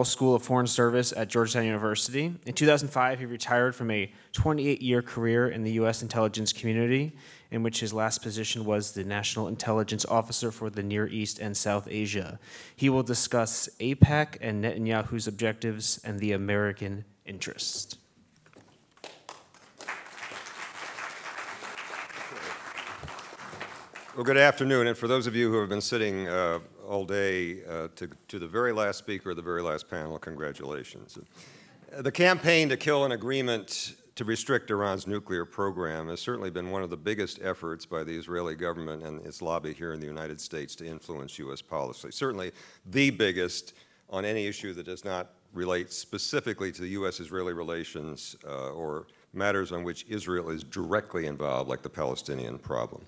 School of Foreign Service at Georgetown University. In 2005, he retired from a 28-year career in the U.S. intelligence community, in which his last position was the National Intelligence Officer for the Near East and South Asia. He will discuss AIPAC and Netanyahu's objectives and the American interest. Well, good afternoon, and for those of you who have been sitting all day, to the very last speaker of the very last panel, congratulations. The campaign to kill an agreement to restrict Iran's nuclear program has certainly been one of the biggest efforts by the Israeli government and its lobby here in the United States to influence U.S. policy. Certainly the biggest on any issue that does not relate specifically to the U.S.-Israeli relations or matters on which Israel is directly involved, like the Palestinian problem.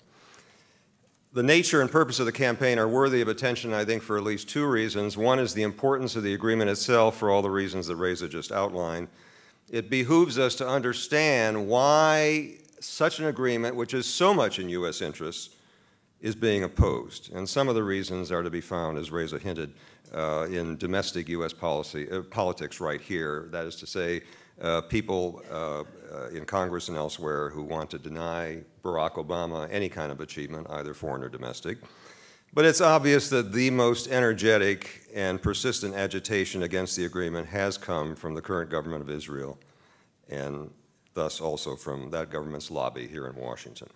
The nature and purpose of the campaign are worthy of attention, I think, for at least two reasons. One is the importance of the agreement itself, for all the reasons that Reza just outlined. It behooves us to understand why such an agreement, which is so much in U.S. interests, is being opposed. And some of the reasons are to be found, as Reza hinted, in domestic U.S. politics right here. That is to say, people in Congress and elsewhere who want to deny Barack Obama any kind of achievement, either foreign or domestic. But it's obvious that the most energetic and persistent agitation against the agreement has come from the current government of Israel, and thus also from that government's lobby here in Washington.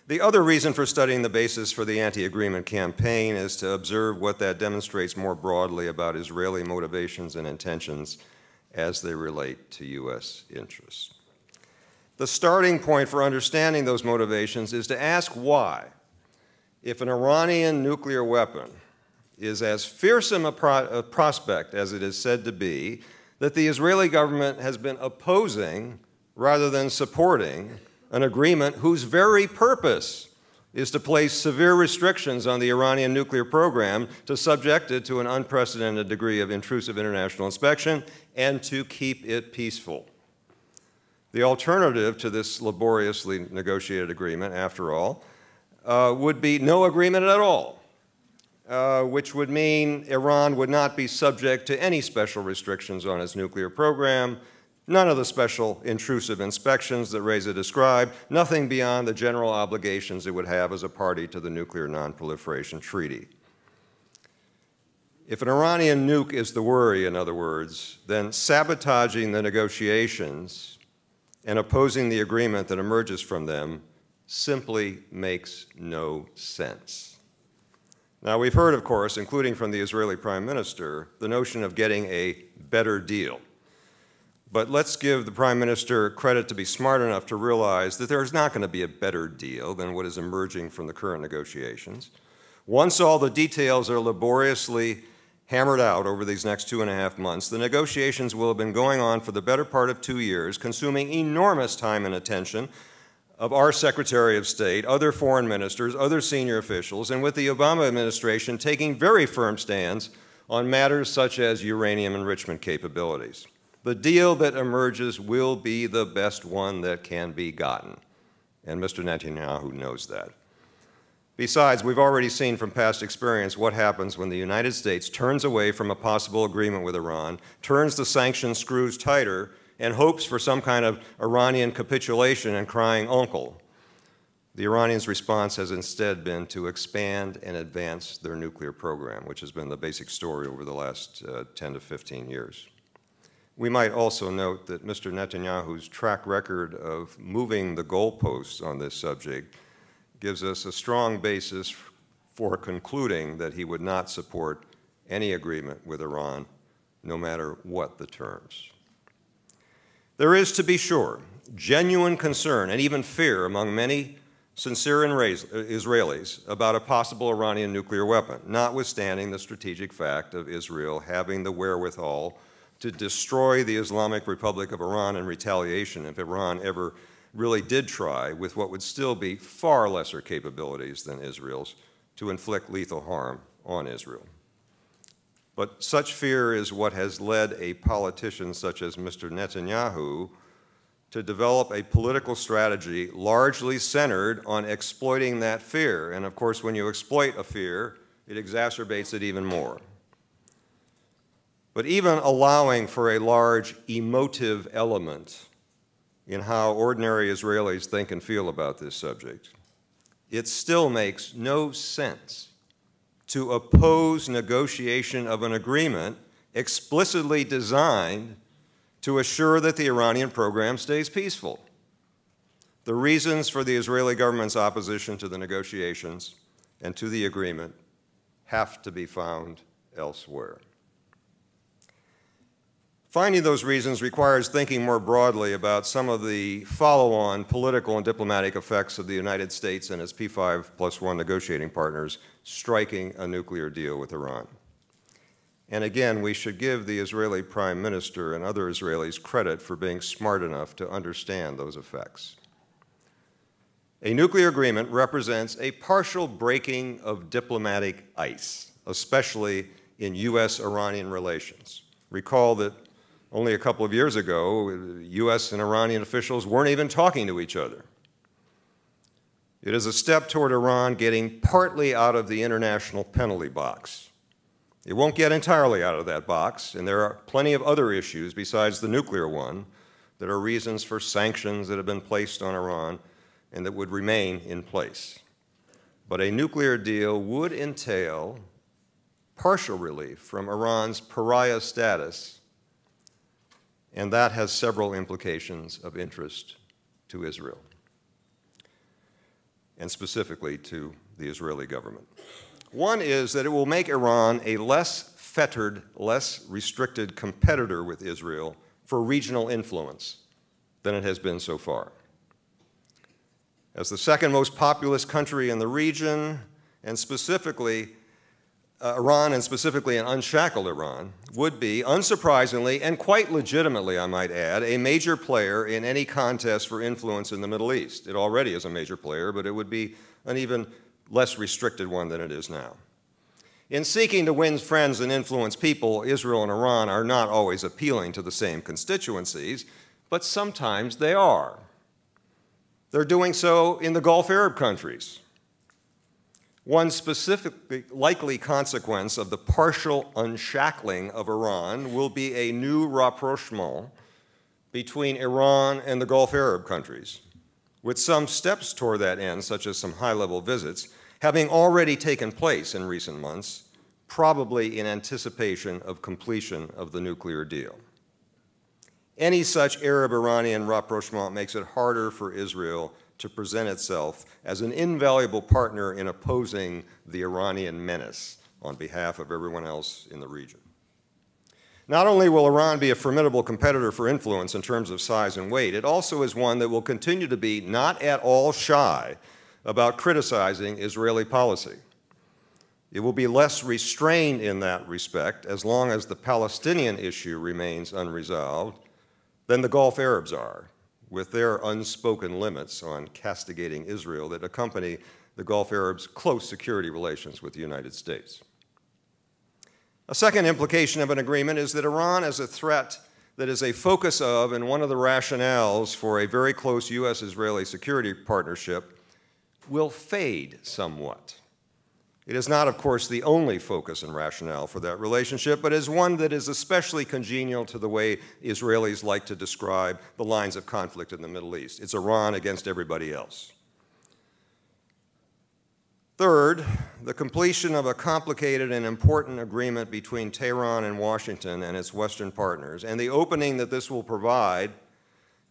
The other reason for studying the basis for the anti-agreement campaign is to observe what that demonstrates more broadly about Israeli motivations and intentions as they relate to U.S. interests. The starting point for understanding those motivations is to ask why, if an Iranian nuclear weapon is as fearsome a prospect as it is said to be, that the Israeli government has been opposing rather than supporting an agreement whose very purpose is to place severe restrictions on the Iranian nuclear program, to subject it to an unprecedented degree of intrusive international inspection, and to keep it peaceful. The alternative to this laboriously negotiated agreement, after all, would be no agreement at all, which would mean Iran would not be subject to any special restrictions on its nuclear program, none of the special intrusive inspections that Reza described, nothing beyond the general obligations it would have as a party to the Nuclear Non-Proliferation Treaty. If an Iranian nuke is the worry, in other words, then sabotaging the negotiations and opposing the agreement that emerges from them simply makes no sense. Now, we've heard, of course, including from the Israeli Prime Minister, the notion of getting a better deal. But let's give the Prime Minister credit to be smart enough to realize that there's not going to be a better deal than what is emerging from the current negotiations. Once all the details are laboriously hammered out over these next 2.5 months, the negotiations will have been going on for the better part of 2 years, consuming enormous time and attention of our Secretary of State, other foreign ministers, other senior officials, and with the Obama administration taking very firm stands on matters such as uranium enrichment capabilities. The deal that emerges will be the best one that can be gotten, and Mr. Netanyahu knows that. Besides, we've already seen from past experience what happens when the United States turns away from a possible agreement with Iran, turns the sanction screws tighter, and hopes for some kind of Iranian capitulation and crying uncle. The Iranians' response has instead been to expand and advance their nuclear program, which has been the basic story over the last 10 to 15 years. We might also note that Mr. Netanyahu's track record of moving the goalposts on this subject gives us a strong basis for concluding that he would not support any agreement with Iran, no matter what the terms. There is, to be sure, genuine concern and even fear among many sincere Israelis about a possible Iranian nuclear weapon, notwithstanding the strategic fact of Israel having the wherewithal to destroy the Islamic Republic of Iran in retaliation if Iran ever really did try, with what would still be far lesser capabilities than Israel's, to inflict lethal harm on Israel. But such fear is what has led a politician such as Mr. Netanyahu to develop a political strategy largely centered on exploiting that fear. And of course, when you exploit a fear, it exacerbates it even more. But even allowing for a large emotive element in how ordinary Israelis think and feel about this subject, it still makes no sense to oppose negotiation of an agreement explicitly designed to assure that the Iranian program stays peaceful. The reasons for the Israeli government's opposition to the negotiations and to the agreement have to be found elsewhere. Finding those reasons requires thinking more broadly about some of the follow-on political and diplomatic effects of the United States and its P5+1 negotiating partners striking a nuclear deal with Iran. And again, we should give the Israeli Prime Minister and other Israelis credit for being smart enough to understand those effects. A nuclear agreement represents a partial breaking of diplomatic ice, especially in U.S.-Iranian relations. Recall that only a couple of years ago, U.S. and Iranian officials weren't even talking to each other. It is a step toward Iran getting partly out of the international penalty box. It won't get entirely out of that box, and there are plenty of other issues besides the nuclear one that are reasons for sanctions that have been placed on Iran and that would remain in place. But a nuclear deal would entail partial relief from Iran's pariah status, and that has several implications of interest to Israel, and specifically to the Israeli government. One is that it will make Iran a less fettered, less restricted competitor with Israel for regional influence than it has been so far. As the second most populous country in the region, and specifically Iran, and specifically an unshackled Iran, would be, unsurprisingly, and quite legitimately, I might add, a major player in any contest for influence in the Middle East. It already is a major player, but it would be an even less restricted one than it is now. In seeking to win friends and influence people, Israel and Iran are not always appealing to the same constituencies, but sometimes they are. They're doing so in the Gulf Arab countries. One specific likely consequence of the partial unshackling of Iran will be a new rapprochement between Iran and the Gulf Arab countries, with some steps toward that end, such as some high-level visits, having already taken place in recent months, probably in anticipation of completion of the nuclear deal. Any such Arab-Iranian rapprochement makes it harder for Israel to present itself as an invaluable partner in opposing the Iranian menace on behalf of everyone else in the region. Not only will Iran be a formidable competitor for influence in terms of size and weight, it also is one that will continue to be not at all shy about criticizing Israeli policy. It will be less restrained in that respect as long as the Palestinian issue remains unresolved than the Gulf Arabs are, with their unspoken limits on castigating Israel that accompany the Gulf Arabs' close security relations with the United States. A second implication of an agreement is that Iran is a threat that is a focus of and one of the rationales for a very close U.S.-Israeli security partnership will fade somewhat. It is not, of course, the only focus and rationale for that relationship, but is one that is especially congenial to the way Israelis like to describe the lines of conflict in the Middle East. It's Iran against everybody else. Third, the completion of a complicated and important agreement between Tehran and Washington and its Western partners, and the opening that this will provide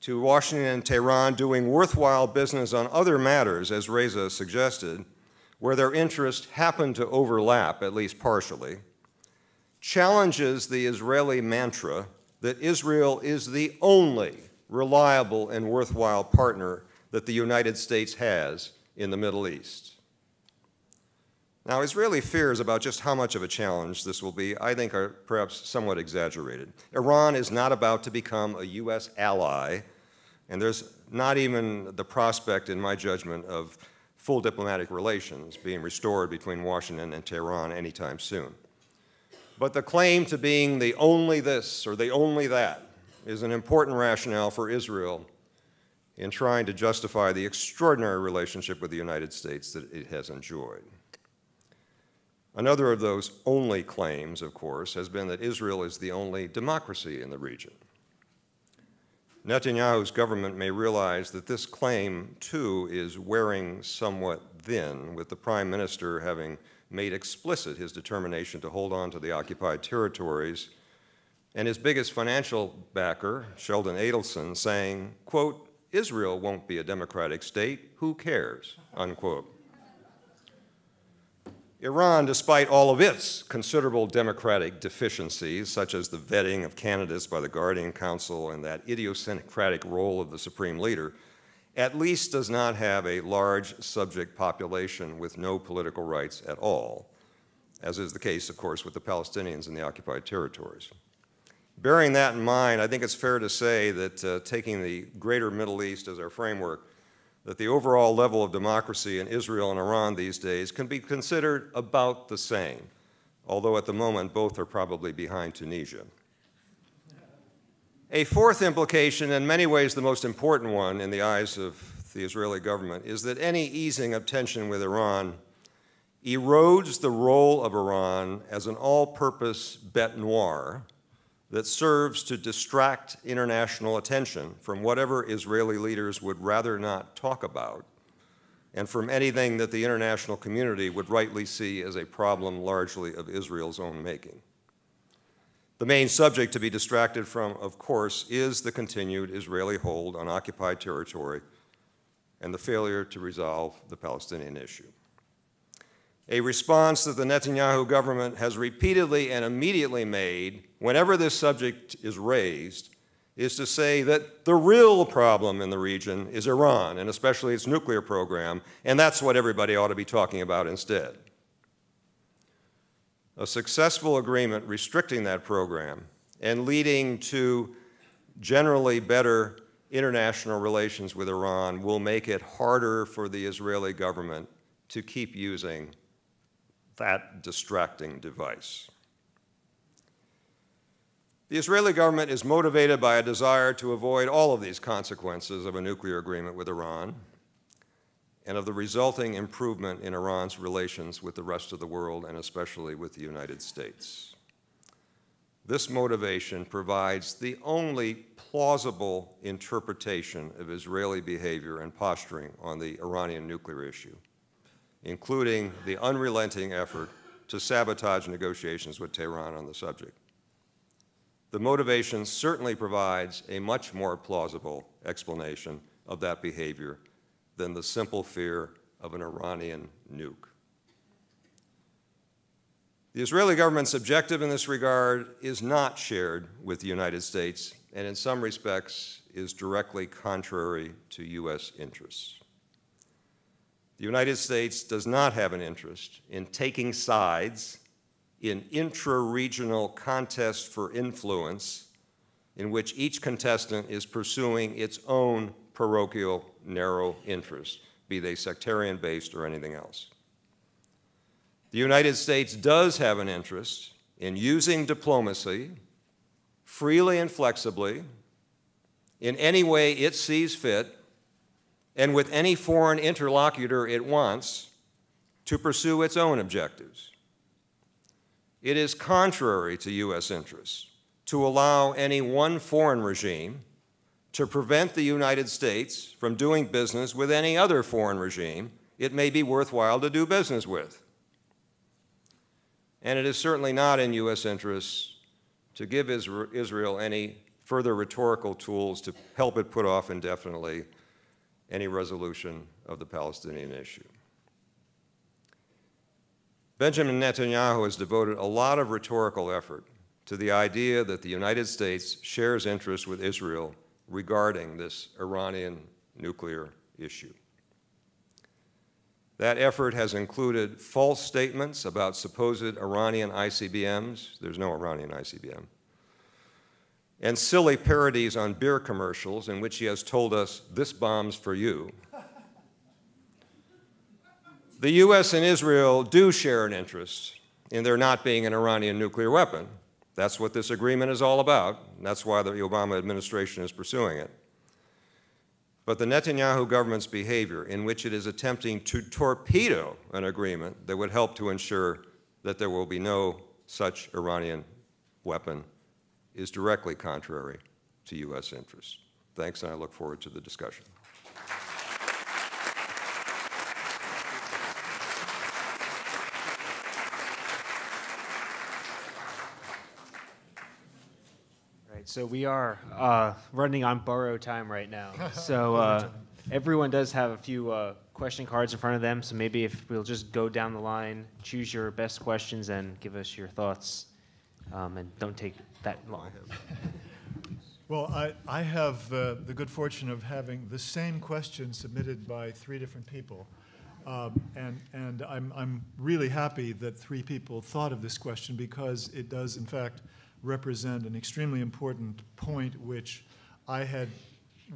to Washington and Tehran doing worthwhile business on other matters, as Reza suggested, where their interests happen to overlap, at least partially, challenges the Israeli mantra that Israel is the only reliable and worthwhile partner that the United States has in the Middle East. Now, Israeli fears about just how much of a challenge this will be, I think, are perhaps somewhat exaggerated. Iran is not about to become a U.S. ally, and there's not even the prospect, in my judgment, of full diplomatic relations being restored between Washington and Tehran anytime soon. But the claim to being the only this or the only that is an important rationale for Israel in trying to justify the extraordinary relationship with the United States that it has enjoyed. Another of those only claims, of course, has been that Israel is the only democracy in the region. Netanyahu's government may realize that this claim, too, is wearing somewhat thin, with the Prime Minister having made explicit his determination to hold on to the occupied territories, and his biggest financial backer, Sheldon Adelson, saying, quote, "Israel won't be a democratic state, who cares," unquote. Iran, despite all of its considerable democratic deficiencies, such as the vetting of candidates by the Guardian Council and that idiosyncratic role of the supreme leader, at least does not have a large subject population with no political rights at all, as is the case, of course, with the Palestinians in the occupied territories. Bearing that in mind, I think it's fair to say that taking the greater Middle East as our framework, that the overall level of democracy in Israel and Iran these days can be considered about the same, although at the moment both are probably behind Tunisia. A fourth implication, in many ways the most important one in the eyes of the Israeli government, is that any easing of tension with Iran erodes the role of Iran as an all-purpose bête noire that serves to distract international attention from whatever Israeli leaders would rather not talk about and from anything that the international community would rightly see as a problem largely of Israel's own making. The main subject to be distracted from, of course, is the continued Israeli hold on occupied territory and the failure to resolve the Palestinian issue. A response that the Netanyahu government has repeatedly and immediately made whenever this subject is raised is to say that the real problem in the region is Iran, and especially its nuclear program, and that's what everybody ought to be talking about instead. A successful agreement restricting that program and leading to generally better international relations with Iran will make it harder for the Israeli government to keep using that distracting device. The Israeli government is motivated by a desire to avoid all of these consequences of a nuclear agreement with Iran and of the resulting improvement in Iran's relations with the rest of the world and especially with the United States. This motivation provides the only plausible interpretation of Israeli behavior and posturing on the Iranian nuclear issue, including the unrelenting effort to sabotage negotiations with Tehran on the subject. The motivation certainly provides a much more plausible explanation of that behavior than the simple fear of an Iranian nuke. The Israeli government's objective in this regard is not shared with the United States, and in some respects is directly contrary to U.S. interests. The United States does not have an interest in taking sides in intra-regional contests for influence in which each contestant is pursuing its own parochial narrow interests, be they sectarian-based or anything else. The United States does have an interest in using diplomacy freely and flexibly in any way it sees fit and with any foreign interlocutor it wants to pursue its own objectives. It is contrary to U.S. interests to allow any one foreign regime to prevent the United States from doing business with any other foreign regime it may be worthwhile to do business with. And it is certainly not in U.S. interests to give Israel any further rhetorical tools to help it put off indefinitely any resolution of the Palestinian issue. Benjamin Netanyahu has devoted a lot of rhetorical effort to the idea that the United States shares interests with Israel regarding this Iranian nuclear issue. That effort has included false statements about supposed Iranian ICBMs. There's no Iranian ICBM. And silly parodies on beer commercials in which he has told us, "This bomb's for you." The U.S. and Israel do share an interest in there not being an Iranian nuclear weapon. That's what this agreement is all about. And that's why the Obama administration is pursuing it. But the Netanyahu government's behavior, in which it is attempting to torpedo an agreement that would help to ensure that there will be no such Iranian weapon, is directly contrary to U.S. interests. Thanks, and I look forward to the discussion. So we are running on borrowed time right now. So everyone does have a few question cards in front of them. So maybe if we'll just go down the line, choose your best questions, and give us your thoughts, and don't take that long. Well, I have the good fortune of having the same question submitted by 3 different people. And I'm really happy that 3 people thought of this question, because it does, in fact, represent an extremely important point which I had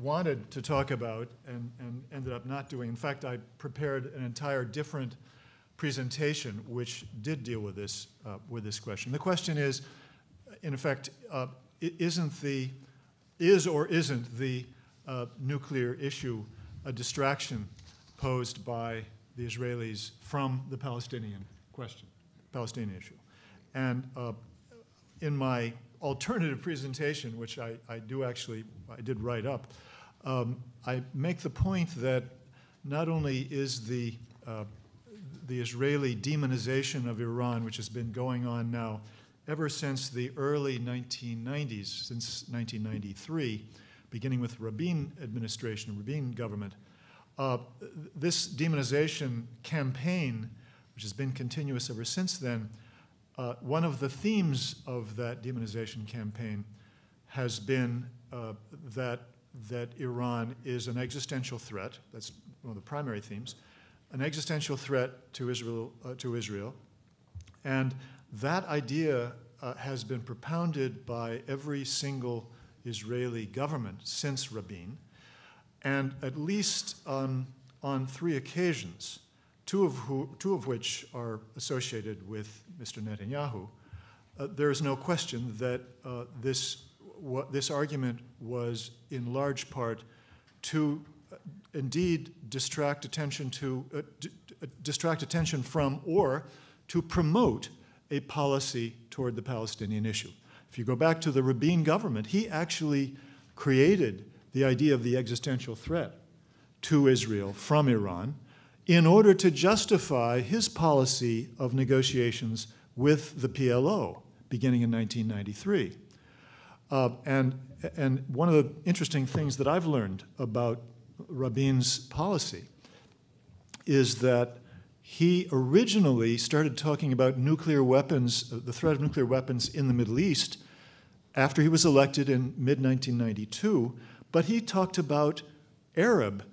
wanted to talk about and ended up not doing. In fact, I prepared an entire different presentation which did deal with this question. The question is, in effect, is or isn't the nuclear issue a distraction posed by the Israelis from the Palestinian question, Palestinian issue? And in my alternative presentation, which I did write up, I make the point that not only is the Israeli demonization of Iran, which has been going on now ever since the early 1990s, since 1993, beginning with Rabin administration, Rabin government, this demonization campaign, which has been continuous ever since then, one of the themes of that demonization campaign has been that Iran is an existential threat. That's one of the primary themes, an existential threat to Israel, and that idea has been propounded by every single Israeli government since Rabin, and at least on 3 occasions, two of which are associated with Mr. Netanyahu, there is no question that this argument was in large part to indeed distract attention from or to promote a policy toward the Palestinian issue. If you go back to the Rabin government, he actually created the idea of the existential threat to Israel from Iran in order to justify his policy of negotiations with the PLO beginning in 1993. And one of the interesting things that I've learned about Rabin's policy is that he originally started talking about nuclear weapons, the threat of nuclear weapons in the Middle East after he was elected in mid-1992, but he talked about Arab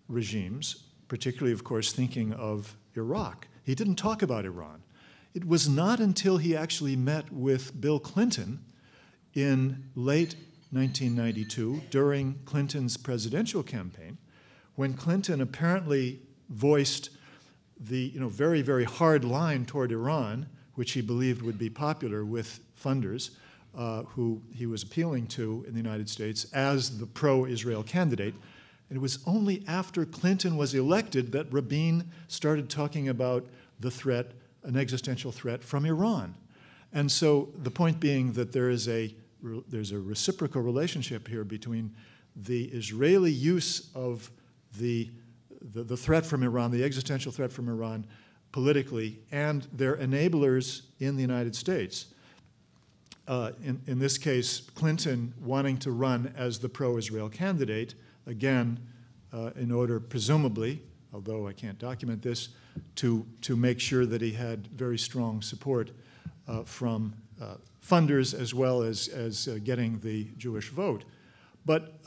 regimes, particularly, of course, thinking of Iraq. He didn't talk about Iran. It was not until he actually met with Bill Clinton in late 1992, during Clinton's presidential campaign, when Clinton apparently voiced the very, very hard line toward Iran, which he believed would be popular with funders who he was appealing to in the United States as the pro-Israel candidate. And it was only after Clinton was elected that Rabin started talking about the threat, an existential threat from Iran. And so the point being that there's a reciprocal relationship here between the Israeli use of the threat from Iran, the existential threat from Iran politically, and their enablers in the United States. In this case, Clinton wanting to run as the pro-Israel candidate, again, in order, presumably, although I can't document this, to make sure that he had very strong support from funders as well as getting the Jewish vote. But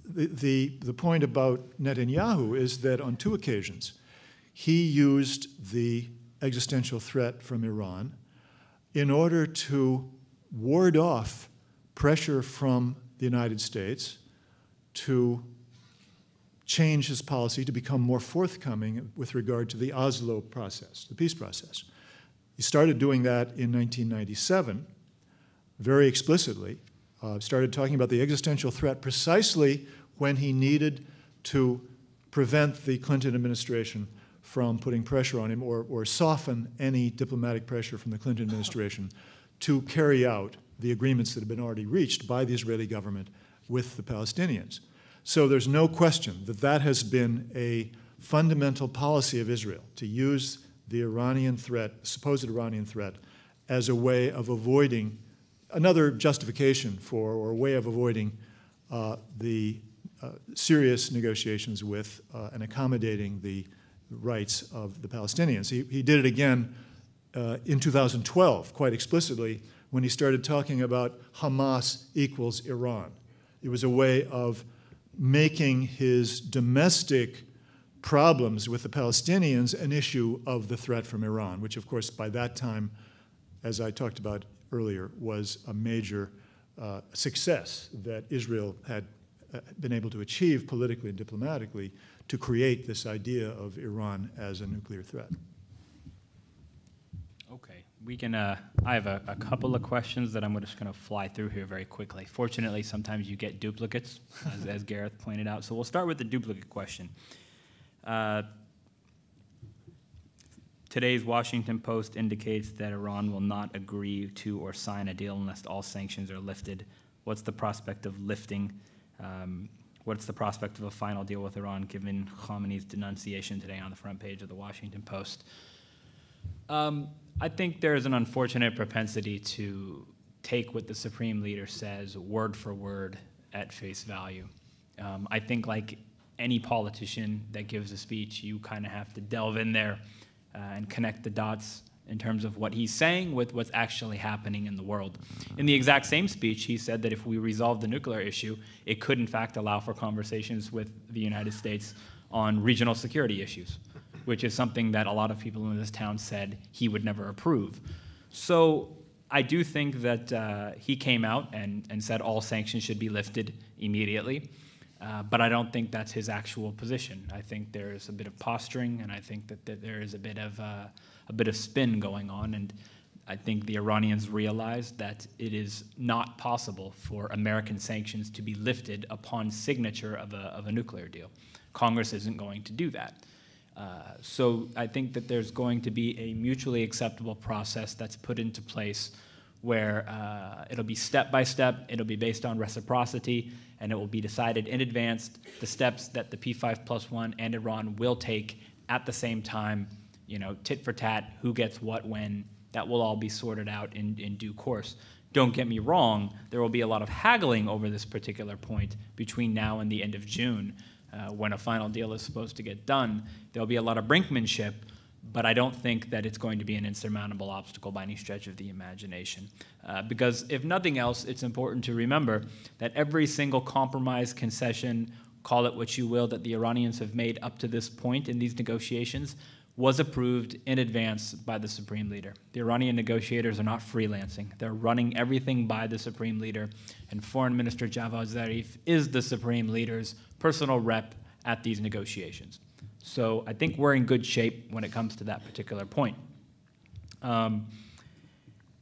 the point about Netanyahu is that on 2 occasions, he used the existential threat from Iran in order to ward off pressure from the United States to change his policy to become more forthcoming with regard to the Oslo process, the peace process. He started doing that in 1997, very explicitly, started talking about the existential threat precisely when he needed to prevent the Clinton administration from putting pressure on him or soften any diplomatic pressure from the Clinton administration to carry out the agreements that have been already reached by the Israeli government with the Palestinians. So there's no question that that has been a fundamental policy of Israel, to use the Iranian threat, supposed Iranian threat, as a way of avoiding, another justification for, or a way of avoiding the serious negotiations with and accommodating the rights of the Palestinians. He did it again in 2012, quite explicitly, when he started talking about Hamas equals Iran. It was a way of making his domestic problems with the Palestinians an issue of the threat from Iran, which, of course, by that time, as I talked about earlier, was a major success that Israel had been able to achieve politically and diplomatically to create this idea of Iran as a nuclear threat. Okay, we can, I have a couple of questions that I'm just going to fly through here very quickly. Fortunately, sometimes you get duplicates, as Gareth pointed out. So we'll start with the duplicate question. Today's Washington Post indicates that Iran will not agree to or sign a deal unless all sanctions are lifted. What's the prospect of lifting? What's the prospect of a final deal with Iran, given Khamenei's denunciation today on the front page of the Washington Post? I think there's an unfortunate propensity to take what the Supreme Leader says word for word at face value. I think like any politician that gives a speech, you kind of have to delve in there and connect the dots in terms of what he's saying with what's actually happening in the world. In the exact same speech, he said that if we resolve the nuclear issue, it could in fact allow for conversations with the United States on regional security issues, which is something that a lot of people in this town said he would never approve. So I do think that he came out and said all sanctions should be lifted immediately, but I don't think that's his actual position. I think there's a bit of posturing, and I think that there is a bit of spin going on, and I think the Iranians realize that it is not possible for American sanctions to be lifted upon signature of a nuclear deal. Congress isn't going to do that. So I think that there's going to be a mutually acceptable process that's put into place where it'll be step by step, it'll be based on reciprocity, and it will be decided in advance the steps that the P5+1 and Iran will take at the same time, you know, tit for tat, who gets what when, that will all be sorted out in due course. Don't get me wrong, there will be a lot of haggling over this particular point between now and the end of June, when a final deal is supposed to get done. There'll be a lot of brinkmanship, but I don't think that it's going to be an insurmountable obstacle by any stretch of the imagination. Because if nothing else, it's important to remember that every single compromise, concession, call it what you will, that the Iranians have made up to this point in these negotiations was approved in advance by the Supreme Leader. The Iranian negotiators are not freelancing. They're running everything by the Supreme Leader, and Foreign Minister Javad Zarif is the Supreme Leader's personal rep at these negotiations. So I think we're in good shape when it comes to that particular point.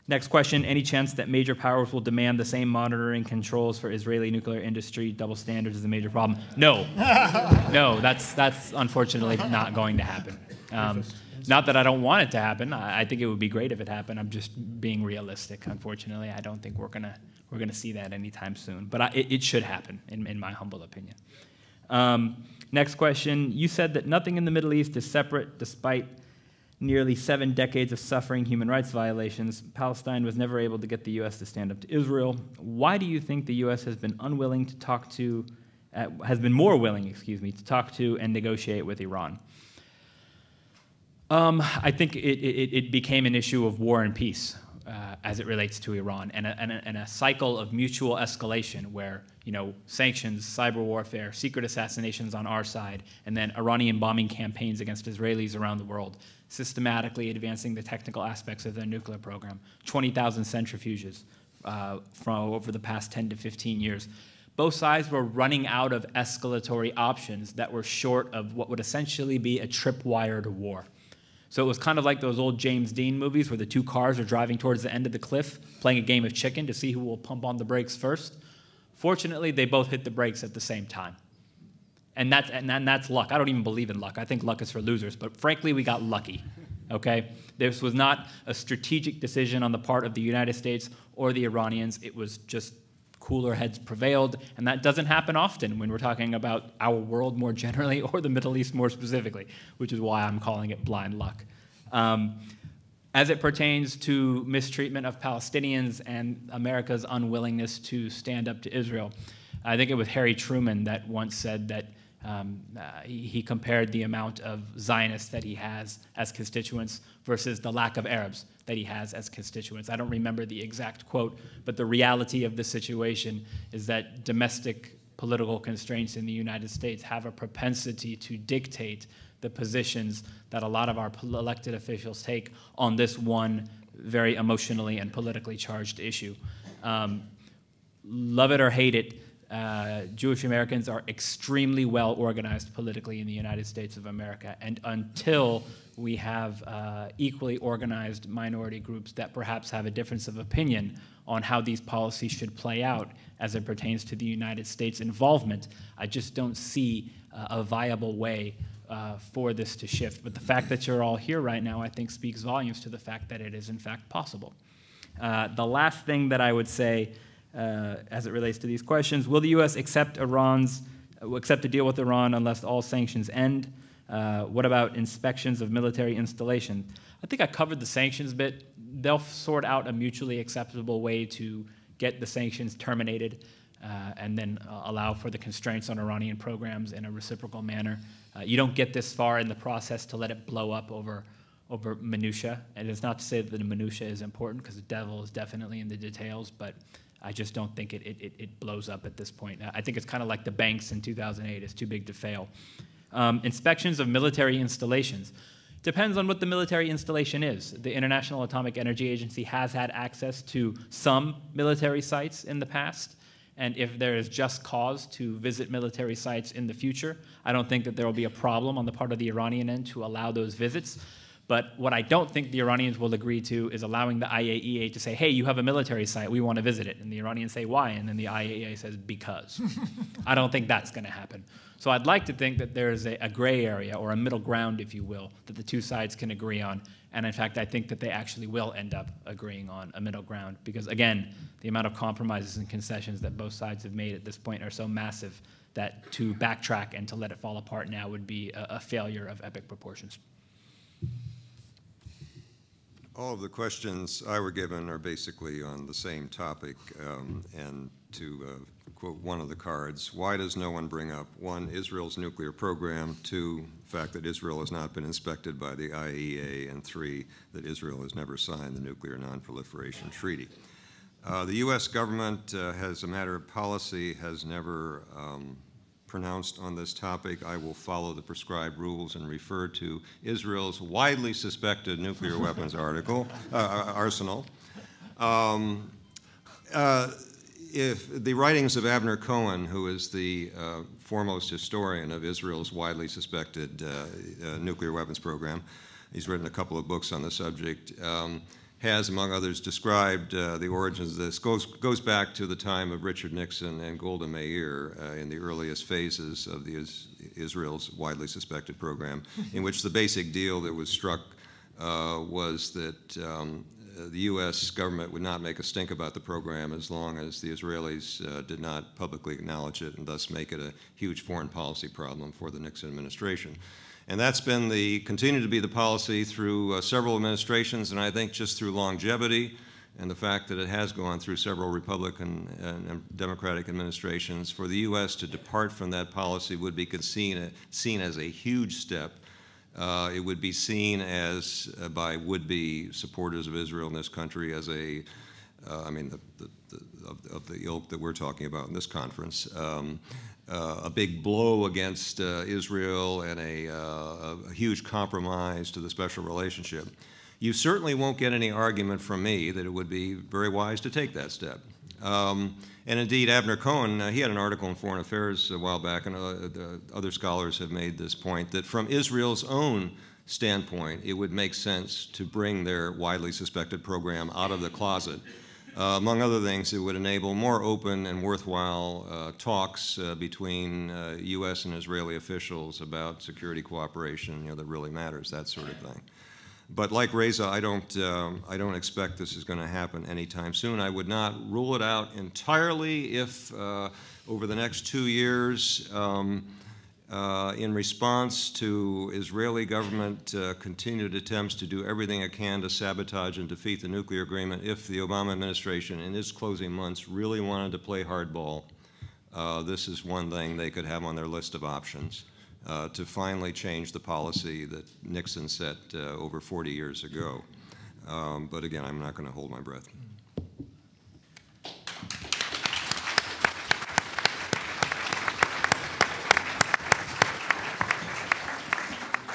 Next question, any chance that major powers will demand the same monitoring controls for Israeli nuclear industry? Double standards is a major problem. No, no, that's unfortunately not going to happen. Not that I don't want it to happen. I think it would be great if it happened. I'm just being realistic. Unfortunately, I don't think we're gonna see that anytime soon. But it should happen, in my humble opinion. Next question, you said that nothing in the Middle East is separate despite nearly 7 decades of suffering human rights violations. Palestine was never able to get the U.S. to stand up to Israel. Why do you think the U.S. has been unwilling to talk to, has been more willing, to talk to and negotiate with Iran? I think it became an issue of war and peace as it relates to Iran, and a cycle of mutual escalation where, sanctions, cyber warfare, secret assassinations on our side, and then Iranian bombing campaigns against Israelis around the world, systematically advancing the technical aspects of their nuclear program, 20,000 centrifuges from over the past 10 to 15 years. Both sides were running out of escalatory options that were short of what would essentially be a tripwire to war. So it was kind of like those old James Dean movies where the two cars are driving towards the end of the cliff, playing a game of chicken to see who will pump on the brakes first. Fortunately, they both hit the brakes at the same time. And that's luck. I don't even believe in luck. I think luck is for losers. But frankly, we got lucky, okay? This was not a strategic decision on the part of the United States or the Iranians. It was just cooler heads prevailed. And that doesn't happen often when we're talking about our world more generally or the Middle East more specifically, which is why I'm calling it blind luck. As it pertains to mistreatment of Palestinians and America's unwillingness to stand up to Israel, I think it was Harry Truman that once said that he compared the amount of Zionists that he has as constituents versus the lack of Arabs that he has as constituents. I don't remember the exact quote, but the reality of the situation is that domestic political constraints in the United States have a propensity to dictate the positions that a lot of our elected officials take on this one very emotionally and politically charged issue. Love it or hate it, Jewish Americans are extremely well organized politically in the United States of America, and until we have equally organized minority groups that perhaps have a difference of opinion on how these policies should play out as it pertains to the United States involvement, I just don't see a viable way for this to shift. But the fact that you're all here right now, I think, speaks volumes to the fact that it is in fact possible. The last thing that I would say as it relates to these questions, will the U.S. accept a deal with Iran unless all sanctions end? What about inspections of military installation? I think I covered the sanctions bit. They'll sort out a mutually acceptable way to get the sanctions terminated and then allow for the constraints on Iranian programs in a reciprocal manner. You don't get this far in the process to let it blow up over minutia. And it's not to say that the minutia is important, because the devil is definitely in the details, but I just don't think it blows up at this point. I think it's kind of like the banks in 2008. It's too big to fail. Inspections of military installations. Depends on what the military installation is. The International Atomic Energy Agency has had access to some military sites in the past, and if there is just cause to visit military sites in the future, I don't think that there will be a problem on the part of the Iranian end to allow those visits. But what I don't think the Iranians will agree to is allowing the IAEA to say, hey, you have a military site, we want to visit it. And the Iranians say, why? And then the IAEA says, because. I don't think that's going to happen. So I'd like to think that there's a gray area, or a middle ground, if you will, that the two sides can agree on. And in fact, I think that they actually will end up agreeing on a middle ground. Because again, the amount of compromises and concessions that both sides have made at this point are so massive that to backtrack and to let it fall apart now would be a failure of epic proportions. All of the questions I were given are basically on the same topic, and to quote one of the cards. Why does no one bring up, one, Israel's nuclear program, two, the fact that Israel has not been inspected by the IAEA, and three, that Israel has never signed the Nuclear Non-Proliferation Treaty? The U.S. government, as a matter of policy, has never pronounced on this topic. I will follow the prescribed rules and refer to Israel's widely suspected nuclear weapons arsenal. If the writings of Avner Cohen, who is the foremost historian of Israel's widely suspected nuclear weapons program, he's written a couple of books on the subject, has, among others, described the origins of this. Goes back to the time of Richard Nixon and Golda Meir in the earliest phases of Israel's widely suspected program, in which the basic deal that was struck was that the U.S. government would not make a stink about the program as long as the Israelis did not publicly acknowledge it and thus make it a huge foreign policy problem for the Nixon administration. And that's been continued to be the policy through several administrations, and I think just through longevity and the fact that it has gone through several Republican and Democratic administrations. For the U.S. to depart from that policy would be seen as a huge step. It would be seen as, by would-be supporters of Israel in this country, as a, I mean, of the ilk that we're talking about in this conference, a big blow against Israel and a huge compromise to the special relationship. You certainly won't get any argument from me that it would be very wise to take that step. And indeed, Avner Cohen, he had an article in Foreign Affairs a while back, and other scholars have made this point, that from Israel's own standpoint, it would make sense to bring their widely suspected program out of the closet. Among other things, it would enable more open and worthwhile talks between U.S. and Israeli officials about security cooperation, that really matters, that sort of thing. But like Reza, I don't expect this is going to happen anytime soon. I would not rule it out entirely if over the next 2 years, in response to Israeli government continued attempts to do everything it can to sabotage and defeat the nuclear agreement, if the Obama administration in its closing months really wanted to play hardball, this is one thing they could have on their list of options. To finally change the policy that Nixon set over 40 years ago. But again, I'm not going to hold my breath.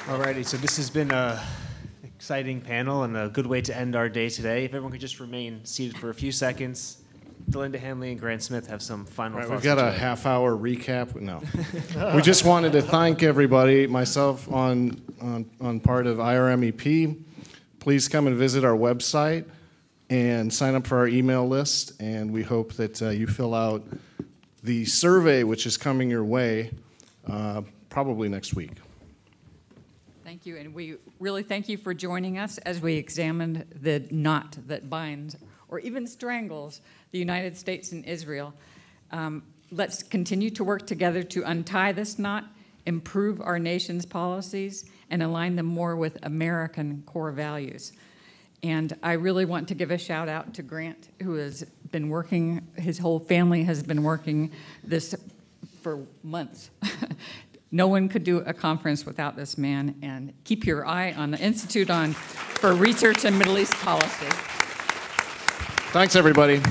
All righty, so this has been an exciting panel and a good way to end our day today. If everyone could just remain seated for a few seconds. Delinda Hanley and Grant Smith have some final thoughts. We've got a half-hour recap. No. We just wanted to thank everybody, myself on part of IRMEP. Please come and visit our website and sign up for our email list, and we hope that you fill out the survey, which is coming your way probably next week. Thank you, and we really thank you for joining us as we examined the knot that binds or even strangles the United States and Israel. Let's continue to work together to untie this knot, improve our nation's policies, and align them more with American core values. And I really want to give a shout out to Grant, who has been working, his whole family has been working this for months. No one could do a conference without this man, and keep your eye on the Institute for Research in Middle East Policy. Thanks, everybody.